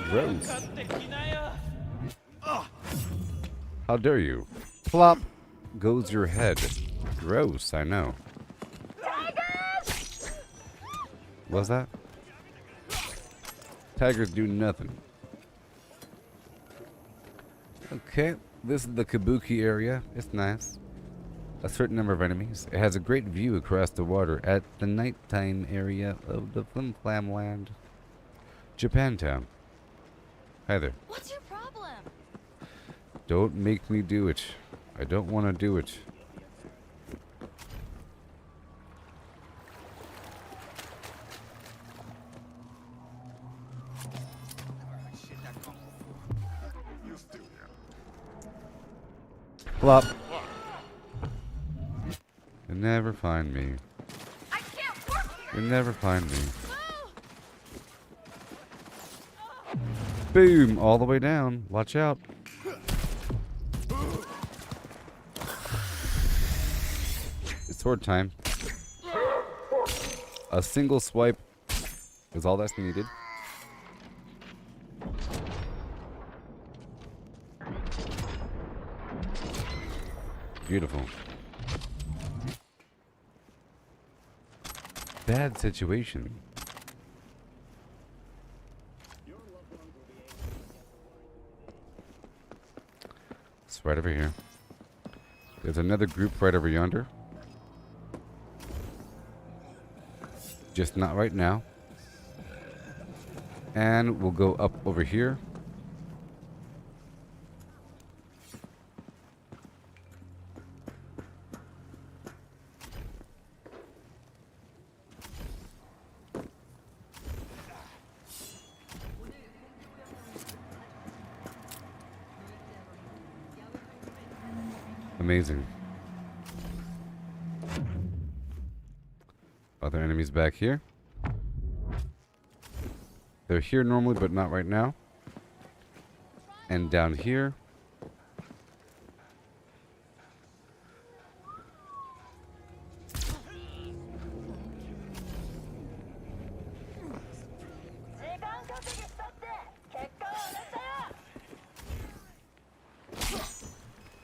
Gross. How dare you? Plop goes your head. Gross, I know. What's that? Tigers do nothing. Okay, this is the Kabuki area. It's nice. A certain number of enemies. It has a great view across the water at the nighttime area of the Flim Flam Land. Japantown. Hi there. What's your problem? Don't make me do it. I don't want to do it. Flop. You'll never find me. I can't work here. You'll never find me. Boom! All the way down. Watch out. It's sword time. A single swipe is all that's needed. Beautiful. Bad situation. It's right over here. There's another group right over yonder. Just not right now. And we'll go up over here. Amazing. Other enemies back here. They're here normally, but not right now. And down here.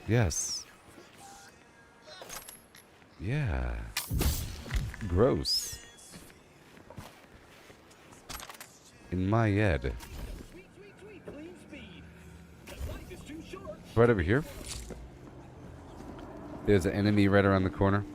Yes. Yeah. Gross. In my head. Right over here. There's an enemy right around the corner.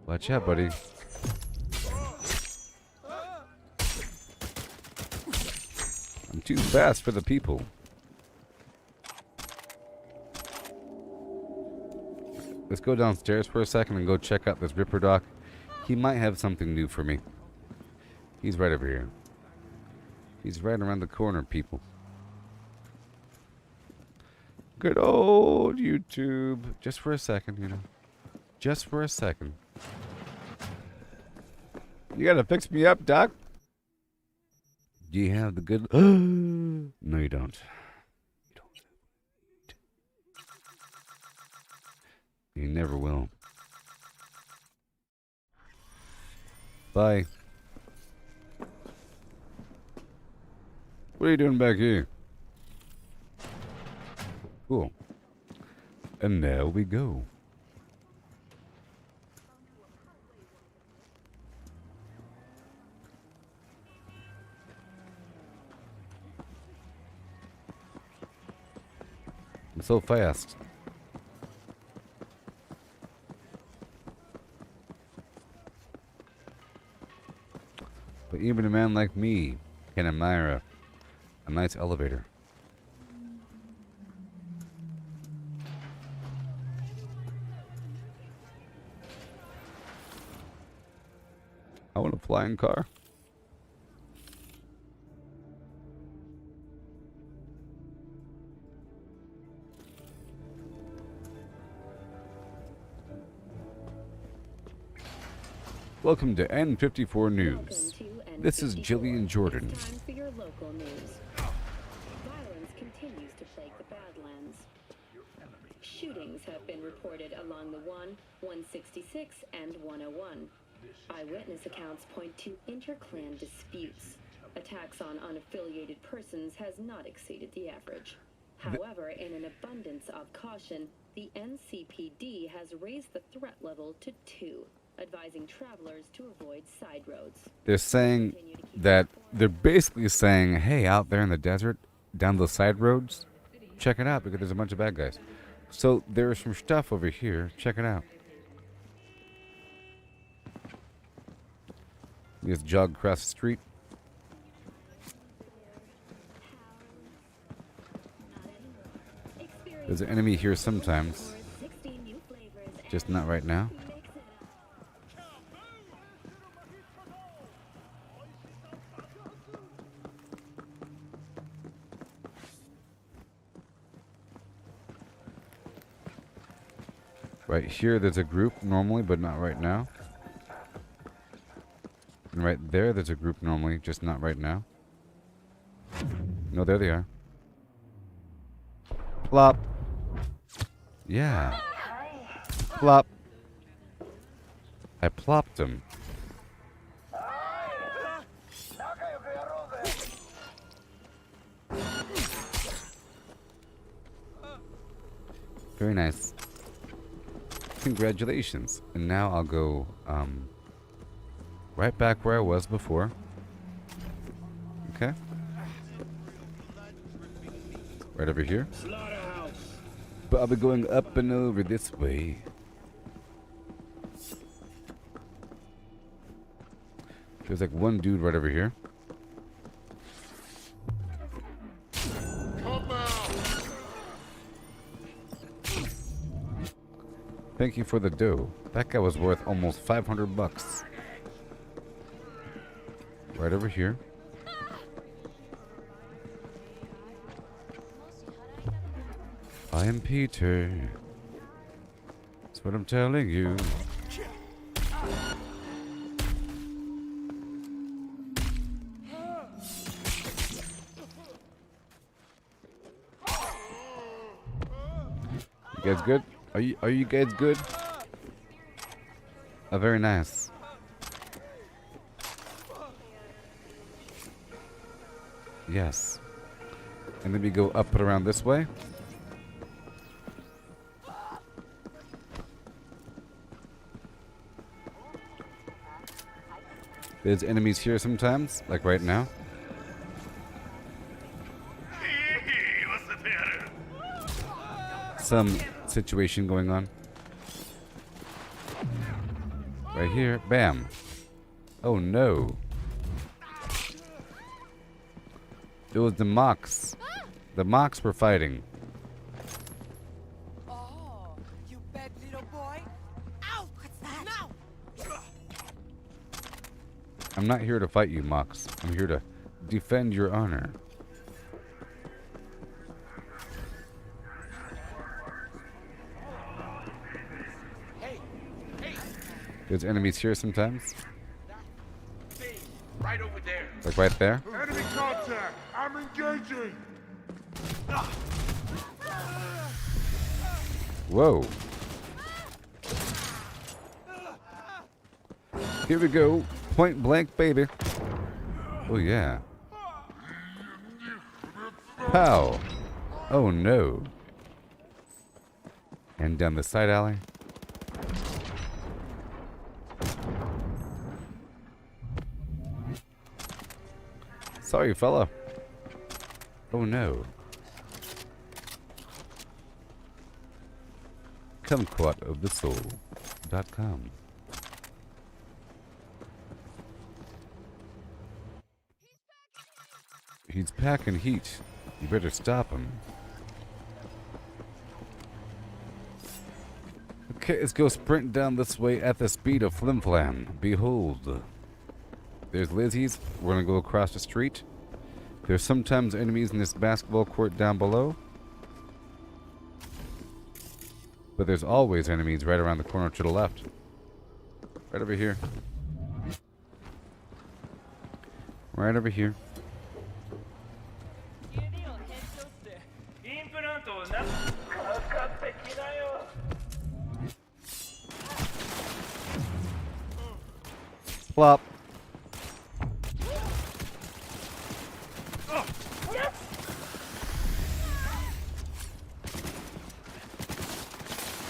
Watch out, buddy. I'm too fast for the people. Let's go downstairs for a second and go check out this Ripper Doc. He might have something new for me. He's right over here. He's right around the corner, people. Good old YouTube. Just for a second, you know. Just for a second. You gotta fix me up, Doc. Do you have the good... No, you don't. You don't. You never will. Bye. What are you doing back here? Cool. And now we go. I'm so fast. But even a man like me can admire a nice elevator. I want a flying car. Welcome to N54 News. This is Jillian Jordan. Time for your local news. Violence continues to plague the Badlands. Shootings have been reported along the 166, and 101. Eyewitness accounts point to interclan disputes. Attacks on unaffiliated persons has not exceeded the average. However, in an abundance of caution, the NCPD has raised the threat level to 2. Advising travelers to avoid side roads. They're saying that they're basically saying, hey, out there in the desert, down the side roads, check it out because there's a bunch of bad guys. So there's some stuff over here. Check it out. We just jog across the street. There's an enemy here sometimes. Just not right now. Right here, there's a group normally, but not right now. And right there, there's a group normally, just not right now. No, there they are. Plop. Yeah. Plop. I plopped them. Very nice. Congratulations. And now I'll go right back where I was before. Okay. Right over here. But I'll be going up and over this way. There's like one dude right over here. Thank you for the dough. That guy was worth almost 500 bucks. Right over here. I am Peter. That's what I'm telling you. You guys good? Are you guys good? Oh, very nice. Yes. And then we go up and around this way. There's enemies here sometimes, like right now. Some situation going on. Right here. Bam. Oh no. It was the mocks. The mocks were fighting. Oh, you bad little boy. Ow! What's that? No! I'm not here to fight you, mocks. I'm here to defend your honor. There's enemies here sometimes. Right over there. Like right there. Enemy contact! I'm engaging! Whoa. Here we go. Point blank, baby. Oh, yeah. Pow! Oh no. And down the side alley. Sorry, fella. Oh no. Kumquat of the Soul.com. He's packing heat. You better stop him. Okay, let's go sprint down this way at the speed of Flim Flam. Behold. There's Lizzie's. We're gonna go across the street. There's sometimes enemies in this basketball court down below. But there's always enemies right around the corner to the left. Right over here. Right over here. Flop.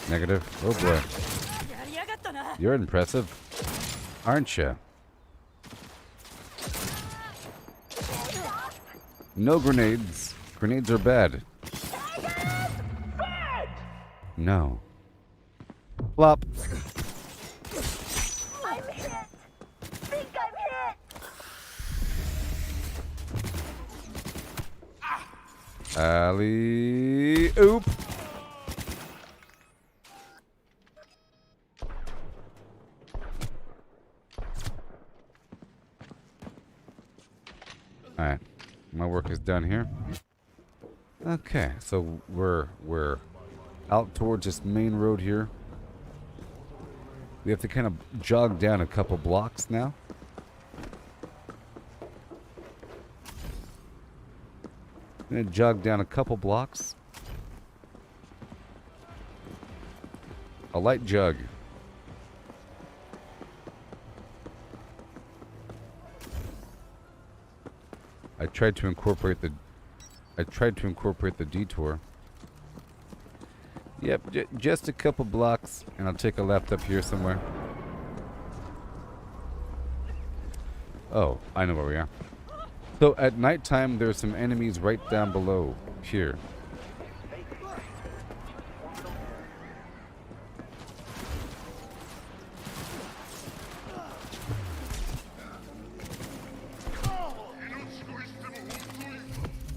Negative. Oh boy. You're impressive, aren't you? No grenades. Grenades are bad. No. Flop. I'm hit. Think I'm hit. Alley oop. Alright. My work is done here. Okay, so we're out towards this main road here. We have to kind of jog down a couple blocks now. I'm gonna jog down a couple blocks. A light jug. I tried to incorporate the detour. Yep, just a couple blocks, and I'll take a left up here somewhere. Oh, I know where we are. So at nighttime, there's some enemies right down below here.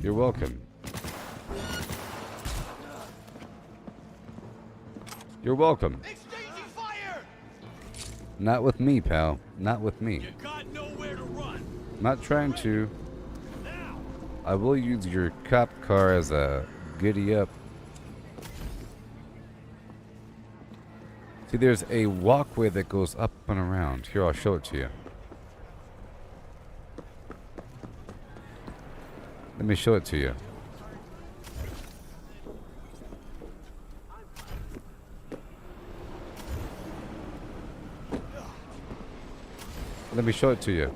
You're welcome. You're welcome. Exchanging fire! Not with me, pal. Not with me. You got nowhere to run. Not trying to. Now. I will use your cop car as a giddy up. See, there's a walkway that goes up and around. Here, I'll show it to you. Let me show it to you. Let me show it to you.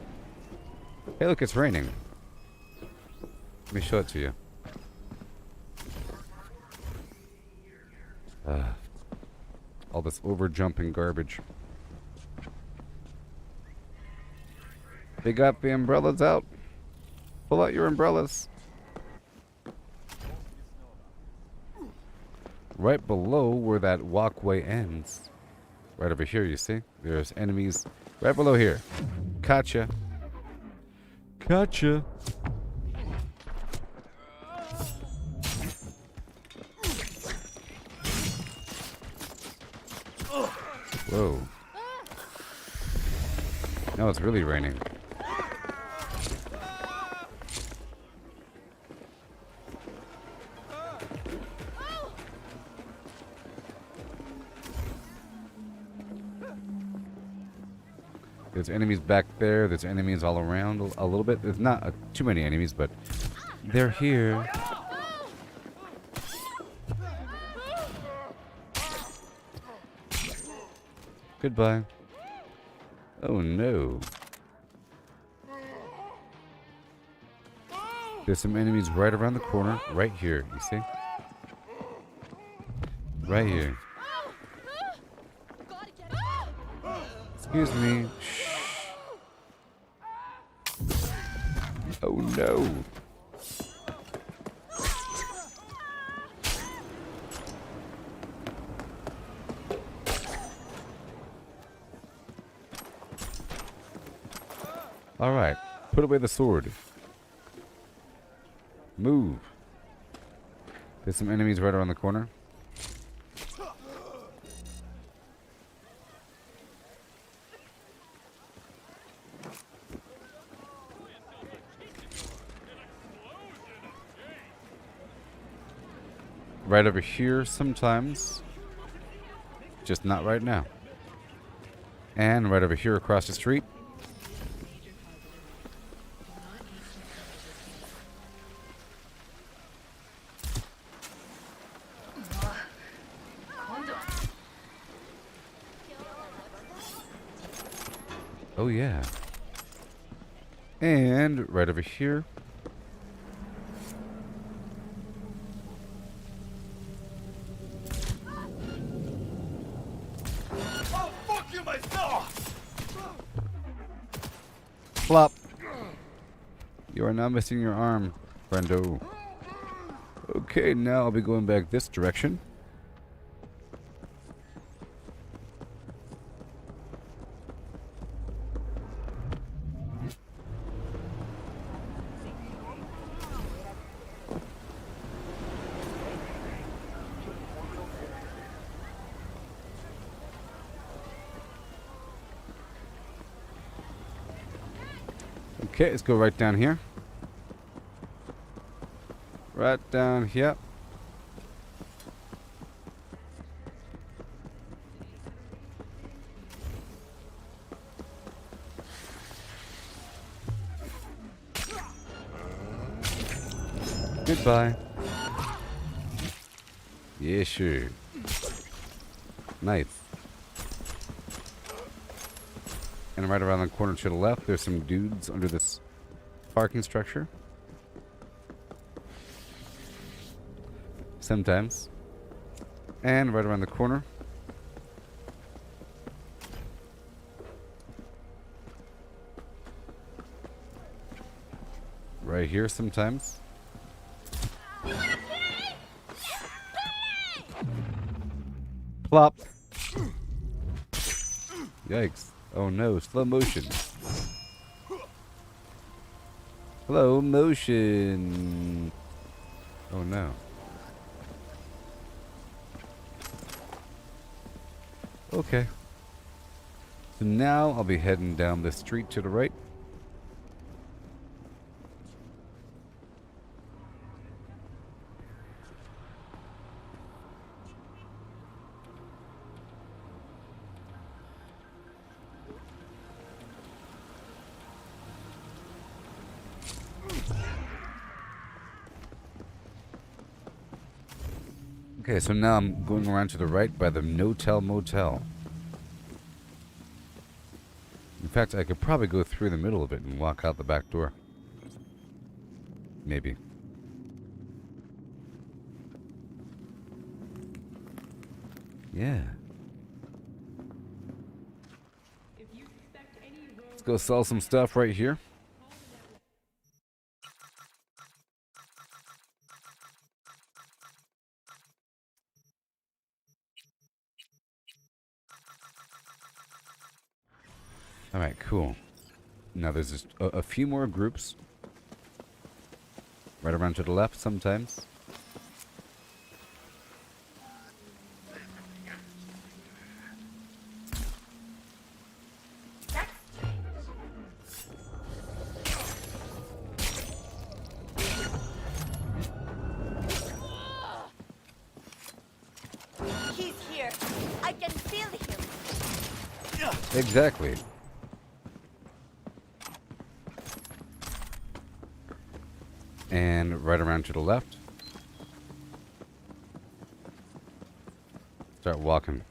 Hey, look, it's raining. Let me show it to you. All this over-jumping garbage. They got the umbrellas out. Pull out your umbrellas. Right below where that walkway ends. Right over here, you see? There's enemies right below here. Gotcha. Gotcha. Whoa. No, it's really raining. There's enemies back there. There's enemies all around a little bit. There's not too many enemies, but they're here. Goodbye. Oh no. There's some enemies right around the corner, right here, you see? Right here. Excuse me. Shh. Oh no. Alright, put away the sword. Move. There's some enemies right around the corner. Right over here sometimes. Just not right now. And right over here across the street. Oh yeah. And right over here. Oh, fuck you myself! Flop. You are now missing your arm, friendo. Okay, now I'll be going back this direction. Okay, let's go right down here. Right down here. Goodbye. Yeah, sure. Nice. And right around the corner to the left, there's some dudes under this parking structure. Sometimes. And right around the corner. Right here sometimes. Plop. Yikes. Oh no, slow motion. Slow motion. Oh no. Okay. So now I'll be heading down the street to the right. Okay, so now I'm going around to the right by the No-Tell Motel. In fact, I could probably go through the middle of it and walk out the back door. Maybe. Yeah. Let's go sell some stuff right here. Alright, cool. Now there's just a few more groups. Right around to the left sometimes. He's here. I can feel him. Exactly. And right around to the left. Start walking.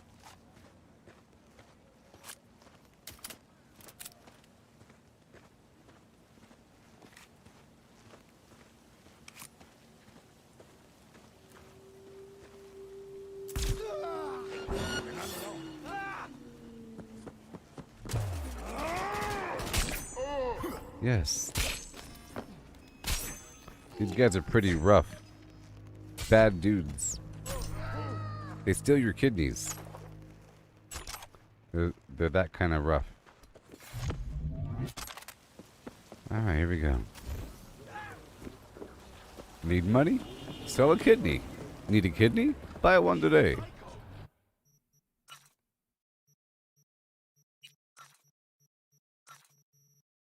Yes. These guys are pretty rough. Bad dudes. They steal your kidneys. They're that kind of rough. Alright, here we go. Need money? Sell a kidney. Need a kidney? Buy one today.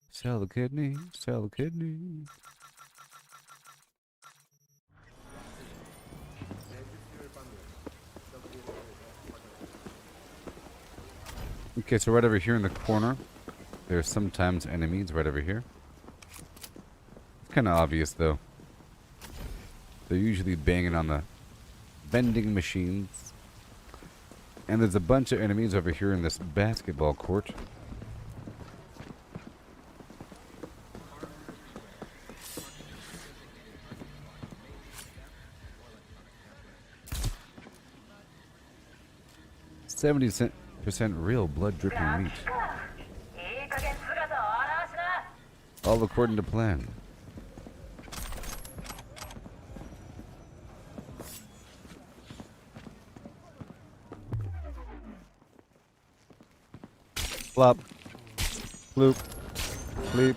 Sell the kidney. Sell the kidney. Okay, so right over here in the corner, there's sometimes enemies right over here. It's kind of obvious though. They're usually banging on the vending machines. And there's a bunch of enemies over here in this basketball court. %70% real blood dripping meat. All according to plan. Flop. Bloop. Bleep.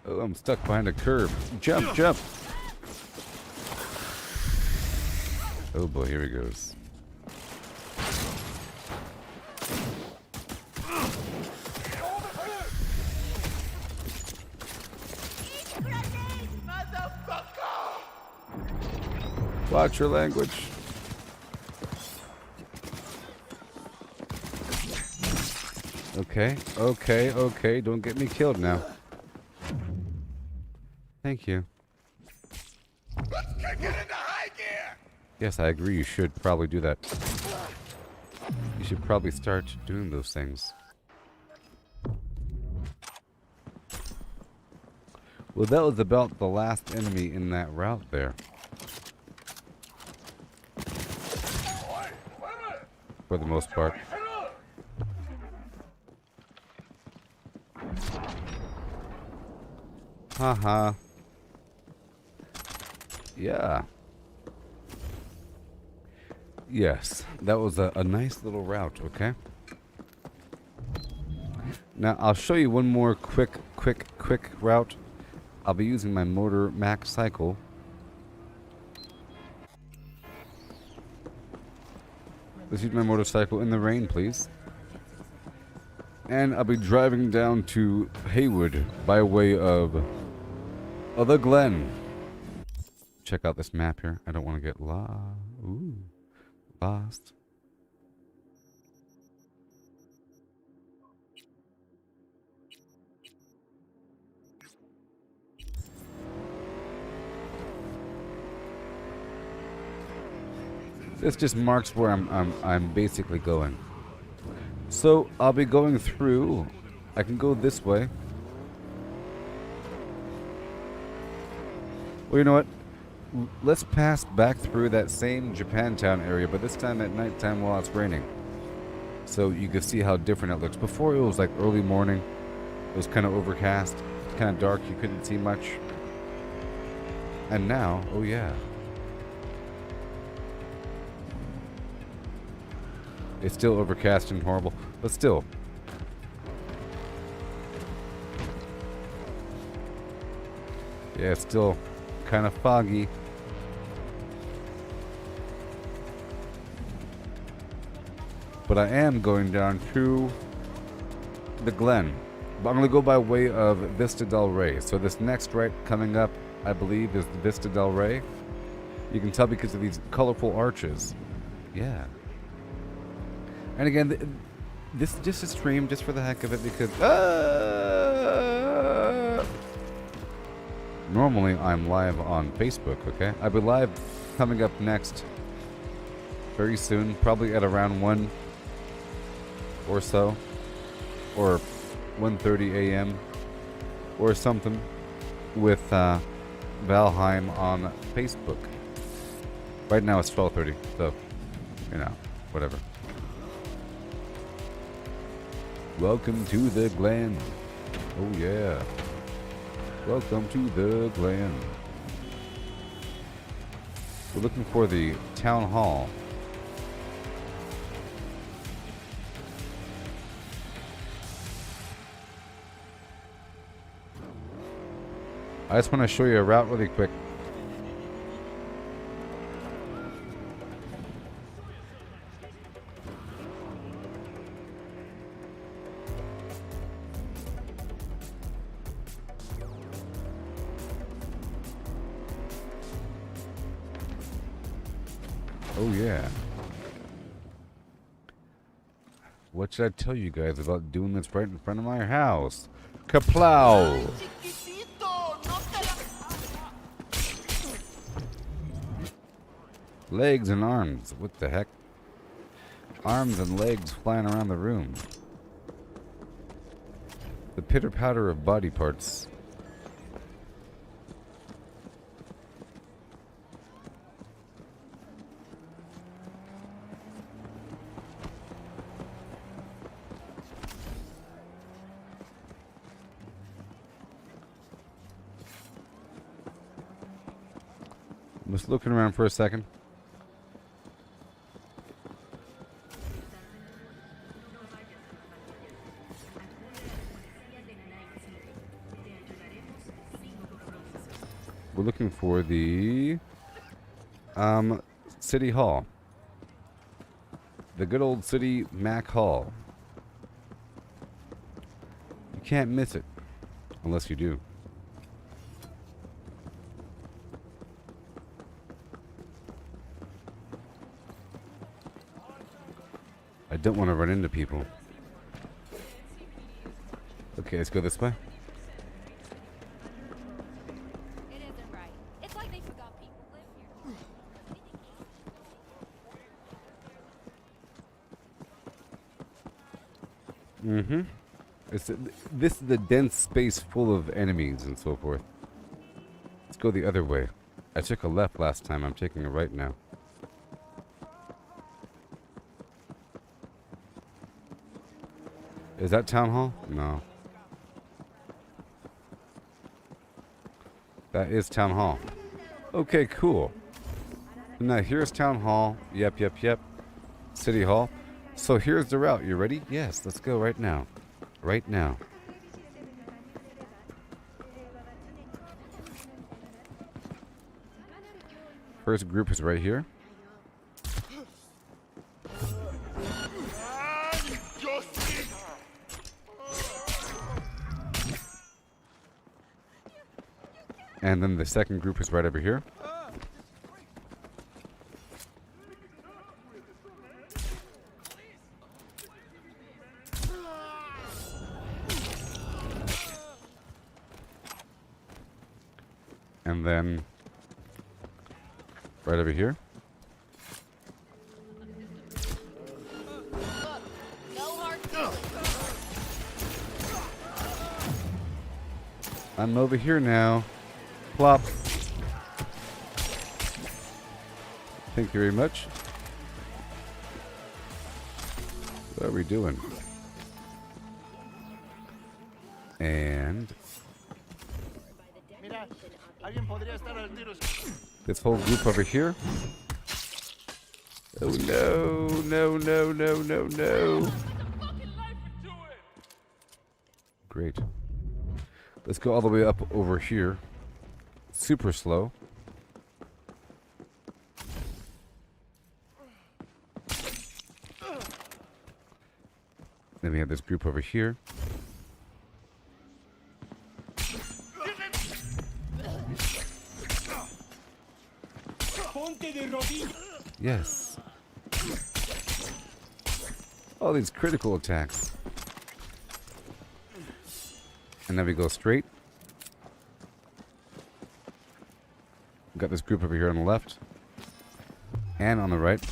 Oh, I'm stuck behind a curb. Jump, jump. Oh boy, here he goes. Watch your language. Okay, okay, okay. Don't get me killed now. Thank you. Let's kick it into high gear! Yes, I agree. You should probably do that. You should probably start doing those things. Well, that was about the last enemy in that route there. For the most part. Haha. Yeah. Yes, that was a nice little route, okay? Now, I'll show you one more quick route. I'll be using my Motor Max cycle. Let's use my motorcycle in the rain, please. And I'll be driving down to Haywood by way of the Glen. Check out this map here. I don't want to get lost. This just marks where I'm basically going. So I'll be going through. I can go this way. Well, you know what? Let's pass back through that same Japantown area, but this time at nighttime while it's raining. So you can see how different it looks. Before it was like early morning. It was kind of overcast. It's kind of dark. You couldn't see much. And now, oh yeah. It's still overcast and horrible, but still. Yeah, it's still kind of foggy. But I am going down to the Glen. But I'm going to go by way of Vista del Rey. So this next right coming up, I believe, is Vista del Rey. You can tell because of these colorful arches. Yeah. And again, this is just a stream just for the heck of it because normally I'm live on Facebook, okay? I'll be live coming up next very soon, probably at around 1 or so, or 1:30 a.m. or something with Valheim on Facebook. Right now it's 12:30, so, you know, whatever. Welcome to the Glen. Oh yeah. Welcome to the Glen. We're looking for the town hall. I just want to show you a route really quick. Oh yeah. What should I tell you guys about doing this right in front of my house? Kaplow! Legs and arms. What the heck? Arms and legs flying around the room. The pitter-patter of body parts. I'm just looking around for a second. We're looking for the City Hall. The good old City Mac Hall. You can't miss it unless you do. I don't want to run into people. Okay, let's go this way. It isn't right. It's like they forgot people live here. This is a dense space full of enemies and so forth. Let's go the other way. I took a left last time. I'm taking a right now. Is that town hall? No. That is town hall. Okay, cool. Now here's town hall. Yep. City hall. So here's the route. You ready? Yes, let's go right now. Right now. First group is right here. And then the second group is right over here. And then right over here. I'm over here now. Plop. Thank you very much. What are we doing? And this whole group over here. Oh no. Great. Let's go all the way up over here. Super slow. Then we have this group over here. Yes. All these critical attacks. And then we go straight. Got this group over here on the left. And on the right.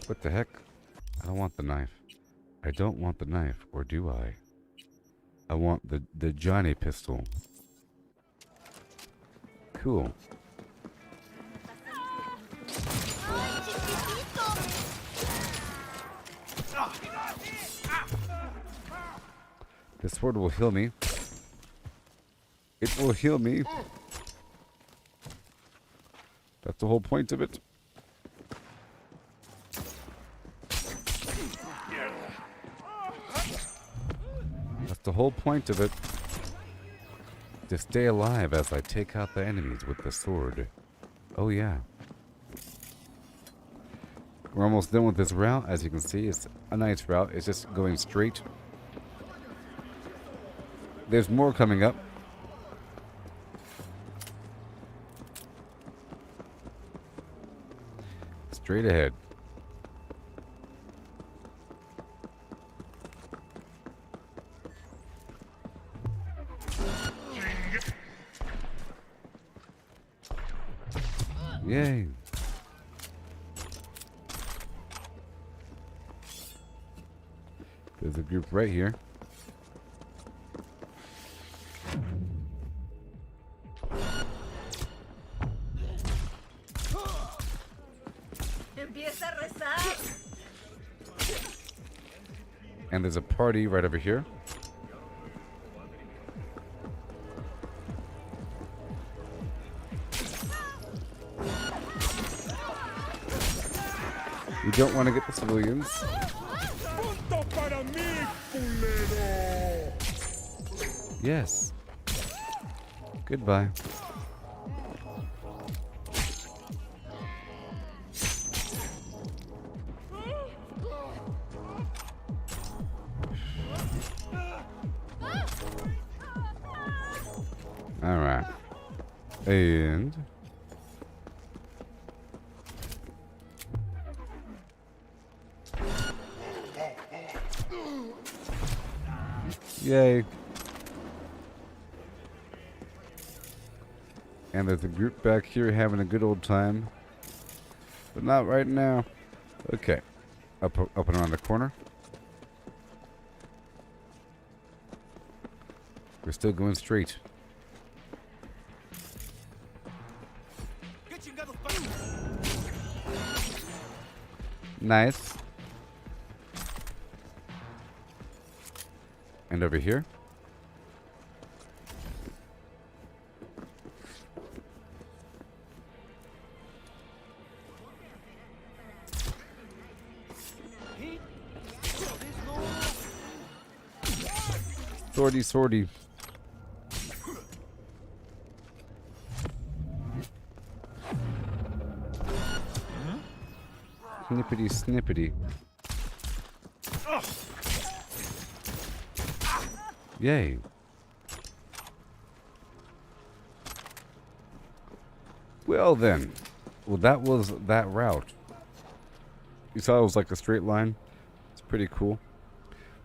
What the heck? I don't want the knife. I don't want the knife, or do I? I want the Johnny pistol. cool. This sword will heal me. It will heal me. That's the whole point of it. That's the whole point of it. To stay alive as I take out the enemies with the sword. Oh yeah. We're almost done with this route. As you can see, it's a nice route. It's just going straight. There's more coming up. Straight ahead. Yay. There's a group right here. Empieza a rezar. And there's a party right over here. We don't want to get the civilians. Yes. Goodbye. All right. And yay. And there's a group back here having a good old time. But not right now. Okay. Up and around the corner. We're still going straight. Nice. And over here. Swordy, swordy. Snippity, snippity. Yay. Well then. Well, that was that route. You saw it was like a straight line. It's pretty cool.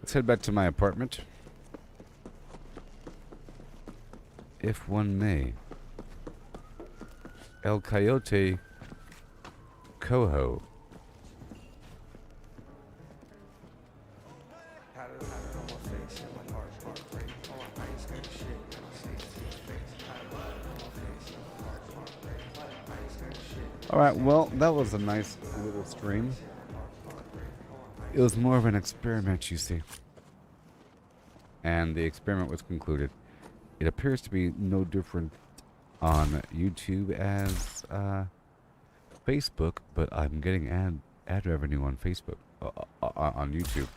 Let's head back to my apartment. If one may. El Coyote Coho. Alright, well, that was a nice little stream. It was more of an experiment, you see. And the experiment was concluded. It appears to be no different on YouTube as Facebook, but I'm getting ad revenue on Facebook, on YouTube,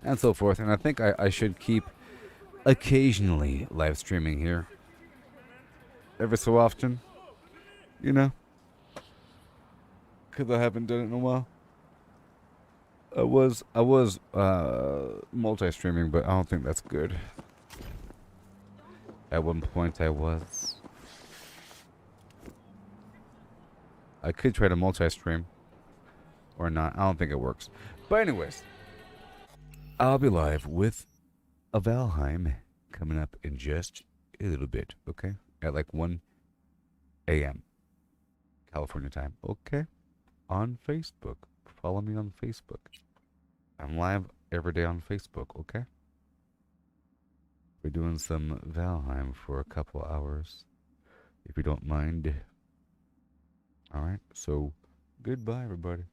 and so forth. And I think I should keep occasionally live streaming here, ever so often, you know, because I haven't done it in a while. I was multi-streaming, but I don't think that's good. At one point I was. I could try to multi-stream. Or not. I don't think it works. But anyways. I'll be live with a Valheim coming up in just a little bit. Okay? At like 1 a.m. California time. Okay? On Facebook. Follow me on Facebook. I'm live every day on Facebook. Okay? We're doing some Valheim for a couple hours. if you don't mind. Alright, so goodbye, everybody.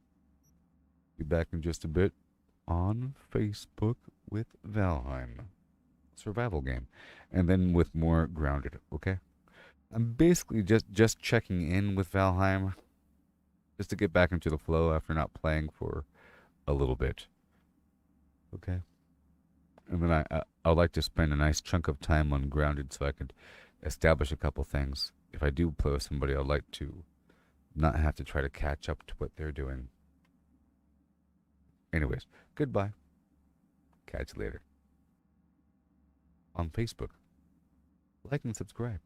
Be back in just a bit on Facebook with Valheim. Survival game. And then with more Grounded, okay? I'm basically just checking in with Valheim. Just to get back into the flow after not playing for a little bit. Okay? And then I'd like to spend a nice chunk of time on Grounded so I could establish a couple things. If I do play with somebody, I'd like to not have to try to catch up to what they're doing. Anyways, goodbye. Catch you later. On Facebook. Like and subscribe.